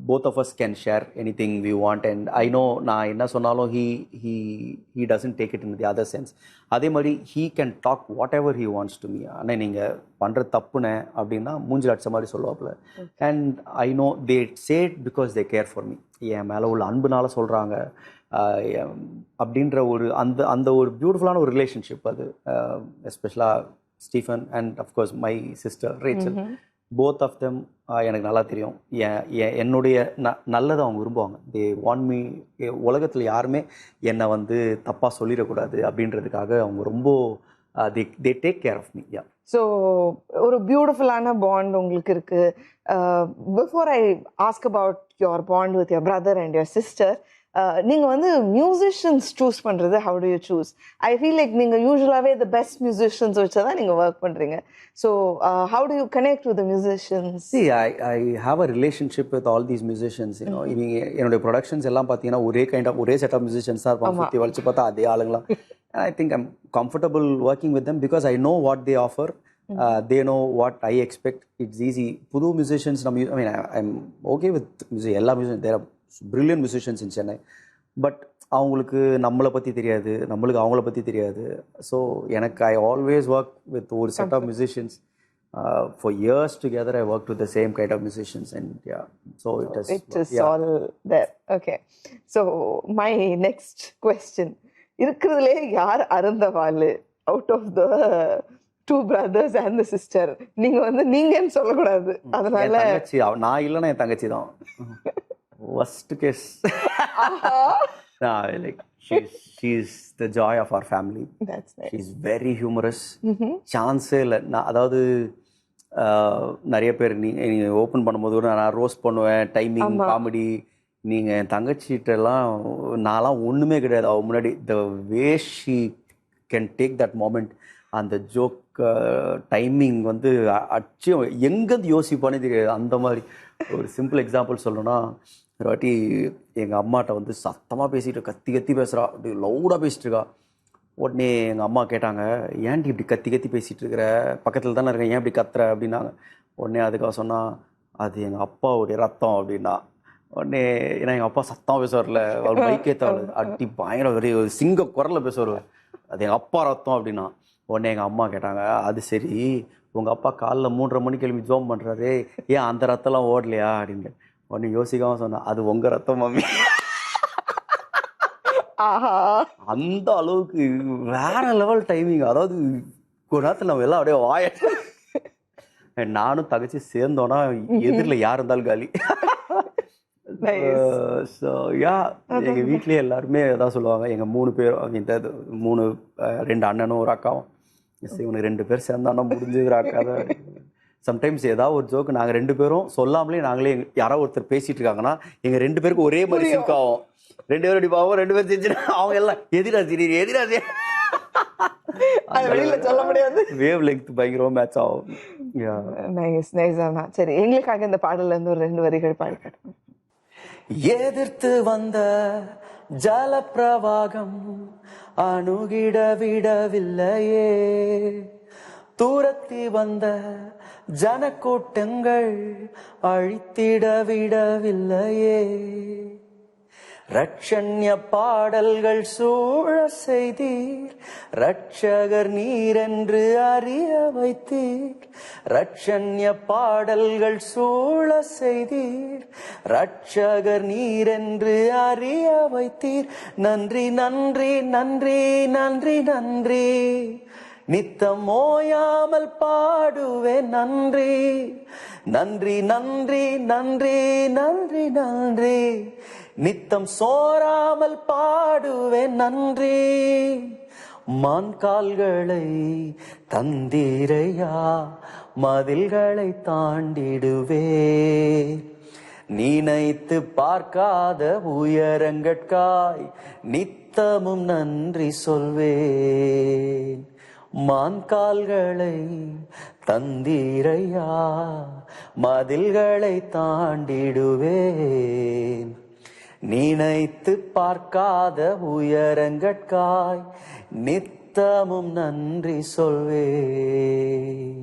[SPEAKER 2] Both of us can share anything we want and I know நான் என்ன சொன்னாலும் he doesn't take it in the other sense. அதே மாதிரி he can talk whatever he wants to me. ஆனால் நீங்கள் பண்ணுற தப்புனே அப்படின்னா மூஞ்சில் அடிச்ச மாதிரி சொல்லுவாப்புல. And I know they say it because they care for me. என் மேலே உள்ள அன்புனால சொல்கிறாங்க அப்படின்ற ஒரு அந்த ஒரு பியூட்டிஃபுல்லான ஒரு ரிலேஷன்ஷிப் அது. எஸ்பெஷலாக Stephen and of course my sister Rachel, both of them எனக்கு நல்லா தெரியும். என்னுடைய நல்லதை அவங்க விரும்புவாங்க. தே வாண்ட் மீ, உலகத்தில் யாருமே என்னை வந்து தப்பாக சொல்லிடக்கூடாது அப்படின்றதுக்காக அவங்க ரொம்ப they take care of me. Yeah.
[SPEAKER 1] So ஒரு பியூட்டிஃபுல்லான பாண்ட் உங்களுக்கு இருக்கு. Before I ask about your bond with your brother and your sister, நீங்கள் வந்து மியூசிஷியன்ஸ் சூஸ் பண்ணுறது how do you choose? I feel like நீங்கள் யூஸ்வலாகவே த பெஸ்ட் மியூசிஷியன்ஸ் வச்சு தான் நீங்கள் ஒர்க் பண்ணுறீங்க. So how do you connect with the musicians?
[SPEAKER 2] See, I have a relationship with all these musicians. என்னுடைய ப்ரொடக்ஷன்ஸ் எல்லாம் பார்த்தீங்கன்னா ஒரே செட் ஆஃப் மியூசிஷியன்ஸ் தான் இருப்பாங்க. சுற்றி வலிச்சு பார்த்தா அதே ஆளுங்களாம். I think I'm comfortable working with them because I know what they offer. They know what I expect. It's easy. புது musicians, I mean, I'm okay with music. எல்லா musicians, there are brilliant musicians in Chennai. But அவங்களுக்கு நம்மளை பற்றி தெரியாது, நம்மளுக்கு அவங்கள பற்றி தெரியாது. ஸோ எனக்கு I always work with ஒரு set of musicians. For years together I worked with the same kind of musicians and yeah, so it is
[SPEAKER 1] all there. Okay, so my next question, இருக்கிறதுலே யார் அருந்தவாள் out of the 2 brothers and the sister? நீங்கன்னு சொல்லக்கூடாது. அதனால
[SPEAKER 2] என் தங்கச்சி நான் இல்லைன்னா என் தங்கச்சி தான் worst case. Like she's the joy of our family.
[SPEAKER 1] That's nice.
[SPEAKER 2] She's very humorous. சான்ஸே இல்லை. நான் அதாவது நிறைய பேர் நீங்கள் ஓப்பன் பண்ணும்போது கூட நான் ரோஸ்ட் பண்ணுவேன், டைமிங் காமெடி. நீங்கள் என் தங்கச்சிட்டெல்லாம் நான்லாம் ஒன்றுமே கிடையாது. அவள் முன்னாடி the way she can take that moment, அந்த ஜோக் டைமிங் அச்சம் எங்கேருந்து யோசிப்பானே தெரியாது. அந்த மாதிரி ஒரு சிம்பிள் எக்ஸாம்பிள் சொல்லணும்னா, ஒரு வாட்டி எங்கள் அம்மாட்ட சத்தமாக பேசிட்டு கத்தி கத்தி பேசுகிறா, அப்படி லவுடாக பேசிட்டு இருக்கா. உடனே எங்கள் அம்மா கேட்டாங்க, ஏன்டி இப்படி கத்தி கத்தி பேசிகிட்டு இருக்கிற, பக்கத்தில் தானே இருக்கேன், ஏன் இப்படி கத்துற அப்படின்னாங்க. உடனே அதுக்காக சொன்னால், அது எங்கள் அப்பாவுடைய ரத்தம் அப்படின்னா. உடனே ஏன்னா எங்கள் அப்பா சத்தமாக பேசுவார்ல, அவர் மைக்கே தவிர அடி பயங்கர ஒரு சிங்க குரலில் பேசுவார், அது எங்கள் அப்பா ரத்தம் அப்படின்னா. உடனே எங்கள் அம்மா கேட்டாங்க, அது சரி உங்கள் அப்பா காலைல 3:30 மணிக்கு எழுப்பி ஜோம் பண்ணுறாரு, ஏன் அந்த ரத்தம்லாம் ஓடலையா அப்படின்னு. உடனே யோசிக்காமல் சொன்னேன், அது உங்கள் ரத்தம் மம்மி. அந்த அளவுக்கு வேற லெவல் டைமிங். அதாவது ஒரு நேரத்தில் நம்ம எல்லாம் அப்படியே வாய நானும் தகச்சி சேர்ந்தோன்னா எதிரில் யார் இருந்தாலும் காலி. ஸோ எங்கள் வீட்லேயே எல்லாருமே எதாவது சொல்லுவாங்க, எங்கள் 3 பேரும் இந்த 2 அண்ணனும் ஒரு அக்காவும், இவனுக்கு 2 பேர் சேர்ந்தானா முடிஞ்சதுற அக்கா தான். சம்டைம்ஸ் ஏதாவது ஒரு ஜோக்கு நாங்கள் 2 பேரும் சொல்லாமலே நாங்களே யாராவது ஒருத்தர் பேசிட்டு இருக்காங்கன்னா எங்கள் 2 பேருக்கும் ஒரே மாதிரி சிங்க் ஆகும். 2 பேரும் அடி பாவம், 2 பேர் செஞ்சுன்னா அவங்க எல்லாம் எதிராசி
[SPEAKER 1] சொல்ல முடியாது.
[SPEAKER 2] வேவ் லெங்த் பயங்கரமா மேட்ச் ஆகும்.
[SPEAKER 1] Nice nice. ஆனா சரி, எங்களுக்காக இந்த பாடல்ல இருந்து ஒரு 2 வரிகள் பாடி காட்டுங்க.
[SPEAKER 2] எதிர்த்து வந்த ஜலப்பிரவாகம் அணுகிட விடவில்லையே, தூரத்தி வந்த ஜனக்கூட்டங்கள் அழித்திட விடவில்லையே, ரட்சண்ய பாடல்கள் சூழ செய்தீர், ரட்சகர் நீரென்று அறிய வைத்தீர், ரட்சண்ய பாடல்கள் சூழ செய்தீர், ரட்சகர் நீரென்று அறிய வைத்தீர். நன்றி நன்றி நன்றி நன்றி நன்றி, நித்தம் ஓயாமல் பாடுவேன் நன்றி. நன்றி நன்றி நன்றி நன்றி நன்றி, நித்தம் சோராமல் பாடுவேன் நன்றி. மான் கால்களை தந்தீரையா, மதில்களை தாண்டிடுவே, நினைத்து பார்க்காத உயரங்கட்காய் நித்தமும் நன்றி சொல்வேன். மான் கால்களை தந்தீரையா, மதில்களை தாண்டிடுவேன், நினைத்து பார்க்காத உயரங்கட்காய் நித்தமும் நன்றி சொல்வேன்.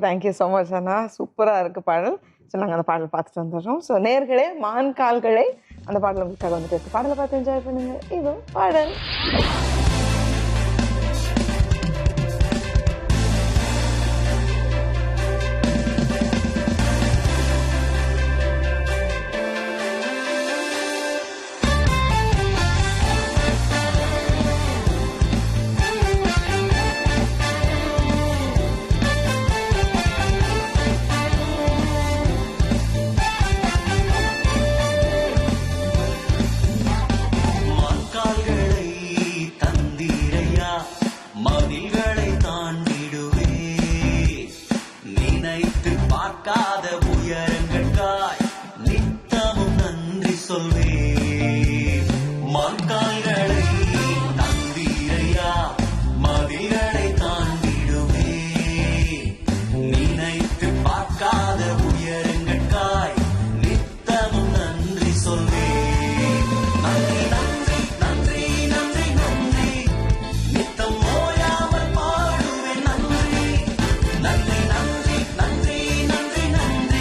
[SPEAKER 1] தேங்க்யூ ஸோ மச் அண்ணா. சூப்பராக இருக்கு பாடல். ஸோ நாங்கள் அந்த பாடல் பார்த்துட்டு வந்துடுறோம். ஸோ நேயர்களே, மான் கால்களை அந்த பாடல் உங்களுக்காக வந்துட்டு இருக்கு. பாடலை பார்த்து என்ஜாய் பண்ணுங்க. இது பாடல்.
[SPEAKER 3] நன்றி நன்றி நன்றி நன்றி நன்றி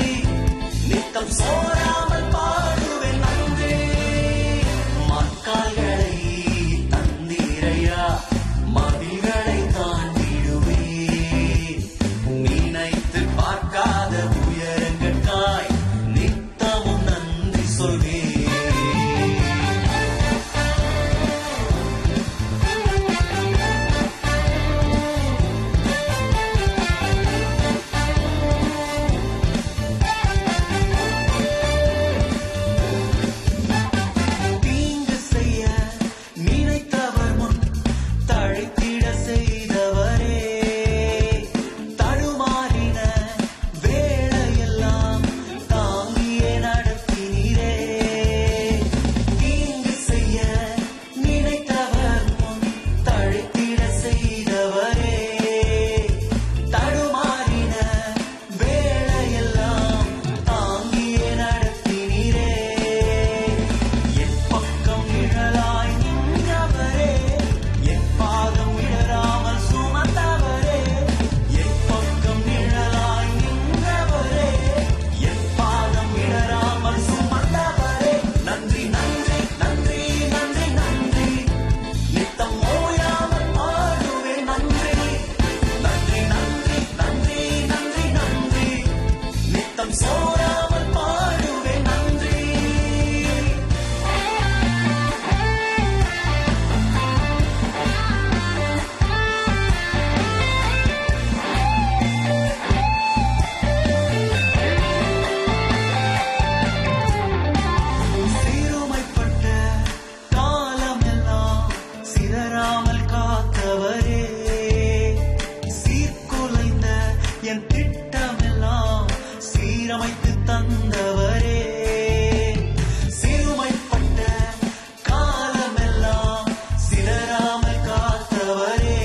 [SPEAKER 3] சோராமல் பாடுவேன் நன்றி. சிறுமைப்பட்ட காலமெல்லாம் சிதறாமல் காத்தவரே, சீர்குலைந்த என் திட்டமெல்லாம் சீரமைத்து தந்தவரே. சிறுமைப்பட்ட காலமெல்லாம் சிதறாமல் காத்தவரே,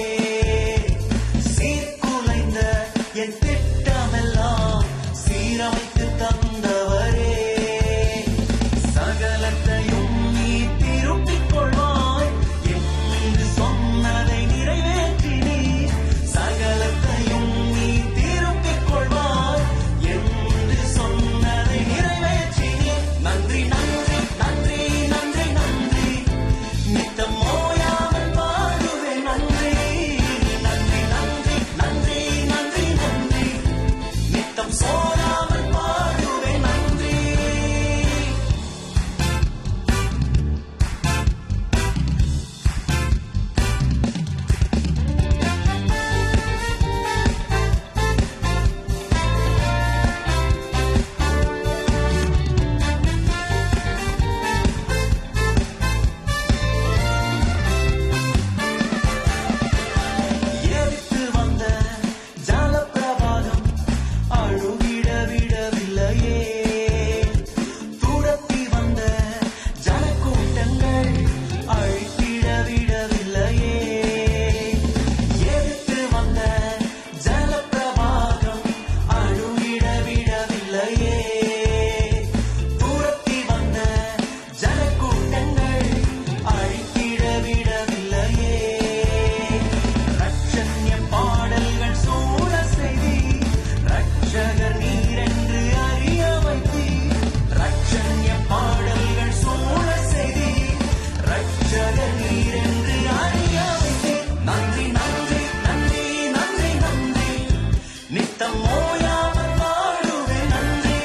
[SPEAKER 3] சீர்குலைந்த என் திட்டமெல்லாம் சீரமைத்து தந்தவரே. சகலத்தையும் நீ திருப்பிக் கொள்வாய் என்று சொன்னதை நிறைவேற்றினீ. சகலத்தையும் நீ திருப்பிக் கொள்வாய் என்று சொன்னதை நிறைவேற்றினீ. நன்றி நன்றி நன்றி நன்றி நன்றி, நித்தம் ஓயாமல் பாடுவேன் நன்றி. நன்றி நன்றி நன்றி நன்றி நன்றி, நித்தம் சோராமல் பாடுவேன் நன்றி. எதிர்த்து வந்த ஜலப்பிரவாகம் அழுகிட விடவில்லையே. துரத்தி வந்த ஜனக்கூட்டங்கள் அழித்திட விடவில்லையே. எதிர்த்து வந்த ஜலப்பிரவாகம் அழுகிட விடவில்லையே. துரத்தி வந்த ஜனக்கூட்டங்கள் அழித்திட விடவில்லையே. ரட்சண்ய பாடல்கள் சூழ செய்தி, ரட்சகர் நீரென்று அறிய வைத்தி. ரட்சண்ய பாடல்கள் சூழ செய்தி, ரட்சகர் நீரென்று அறிய வைத்தி. நன்றி நன்றி நன்றி நன்றி நன்றி, நித்தம் ஓயாமல் பாடுவேன் நன்றி.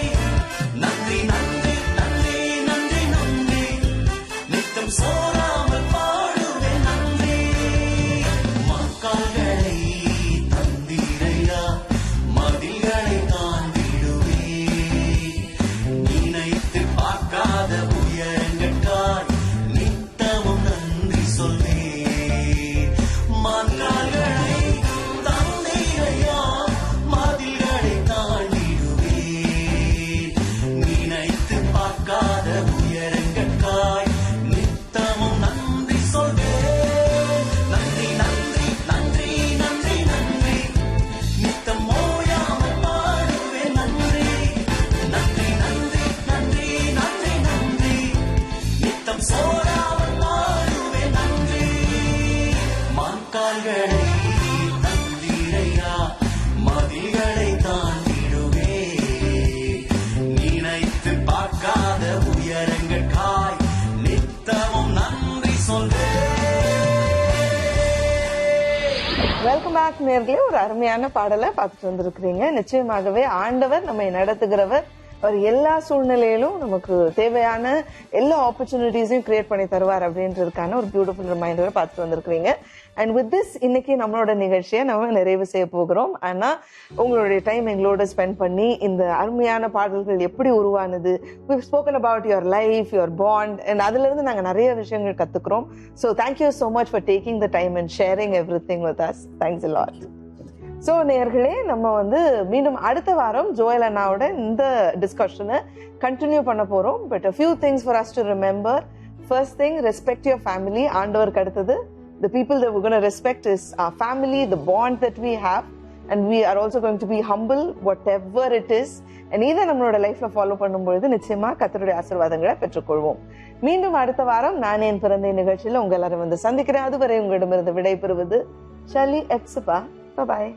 [SPEAKER 3] நன்றி நன்றி நன்றி நன்றி நன்றி, நித்தம் சோராமல் பாடுவேன் நன்றி. மக்கால்களை தந்தீரையா, மதில்களை தாண்டிடுவே. நினைத்து பார்க்காத உயரங்கட்காய் நித்தமும் நன்றி சொல்வே. மக்கால்களை தந்தீரையா, மதில்களை தாண்டிடுவே. நினைத்து பார்க்காத உயரங்கட்காய் நித்தமும் நன்றி சொல்வே. நன்றி நன்றி நன்றி நன்றி நன்றி, நித்தம் ஓயாமல் பாடுவேன் நன்றி. நன்றி நன்றி நன்றி நன்றி நன்றி, நித்தம் சோராமல் பாடுவேன் நன்றி. மான்கால்களை தந்தீரையா, மதில்களை தாண்டிடுவே. நினைத்து பார்க்காத உயரங்கட்காய் நித்தமும் நன்றி சொல்வே.
[SPEAKER 1] வெல்கம் பேக் நேர்களே. ஒரு அருமையான பாடலை பார்த்துட்டு வந்திருக்கிறீங்க. நிச்சயமாகவே ஆண்டவர் நம்மை நடத்துகிறவர். அவர் எல்லா சூழ்நிலையிலும் நமக்கு தேவையான எல்லா ஆப்பர்ச்சுனிட்டிஸையும் கிரியேட் பண்ணி தருவார் அப்படின்றதுக்கான ஒரு பியூட்டிஃபுல் ரிமைண்டரை பார்த்துட்டு வந்திருக்கிறீங்க. அண்ட் வித் திஸ் இன்னைக்கு நம்மளோட நிகழ்ச்சியை நம்ம நிறைவு செய்ய போகிறோம். ஆனா உங்களுடைய டைம் எங்களோட ஸ்பெண்ட் பண்ணி இந்த அருமையான பாடல்கள் எப்படி உருவானது, we've spoken about your life, your bond, and அதுல இருந்து நாங்க நிறைய விஷயங்கள் கத்துக்கிறோம். So thank you so much for taking the time and sharing everything with us. Thanks a lot. So நேயர்களே, நம்ம மீண்டும் அடுத்த வாரம் ஜோயல் அண்ணாவோட இந்த டிஸ்கஷனை கண்டினியூ பண்ண போறோம். But a few things for us to remember. First thing, respect your family. ஆண்டவருக்கு அடுத்தது the people that we're going to respect is our family, the bond that we have, and we are also going to be humble whatever it is. And இதை நம்மளோட லைஃப்ல ஃபாலோ பண்ணும்பொழுது நிச்சயமா கர்த்தருடைய ஆசீர்வாதங்களை பெற்றுக்கொள்வோம். மீண்டும் அடுத்த வாரம் நான் என் பிறந்த நிகழ்ச்சியில உங்க எல்லாரும் சந்திக்கிறேன். அதுவரை உங்களிடமிருந்து விடை பெறுவது ஷலி எப்சிபா. Bye-bye.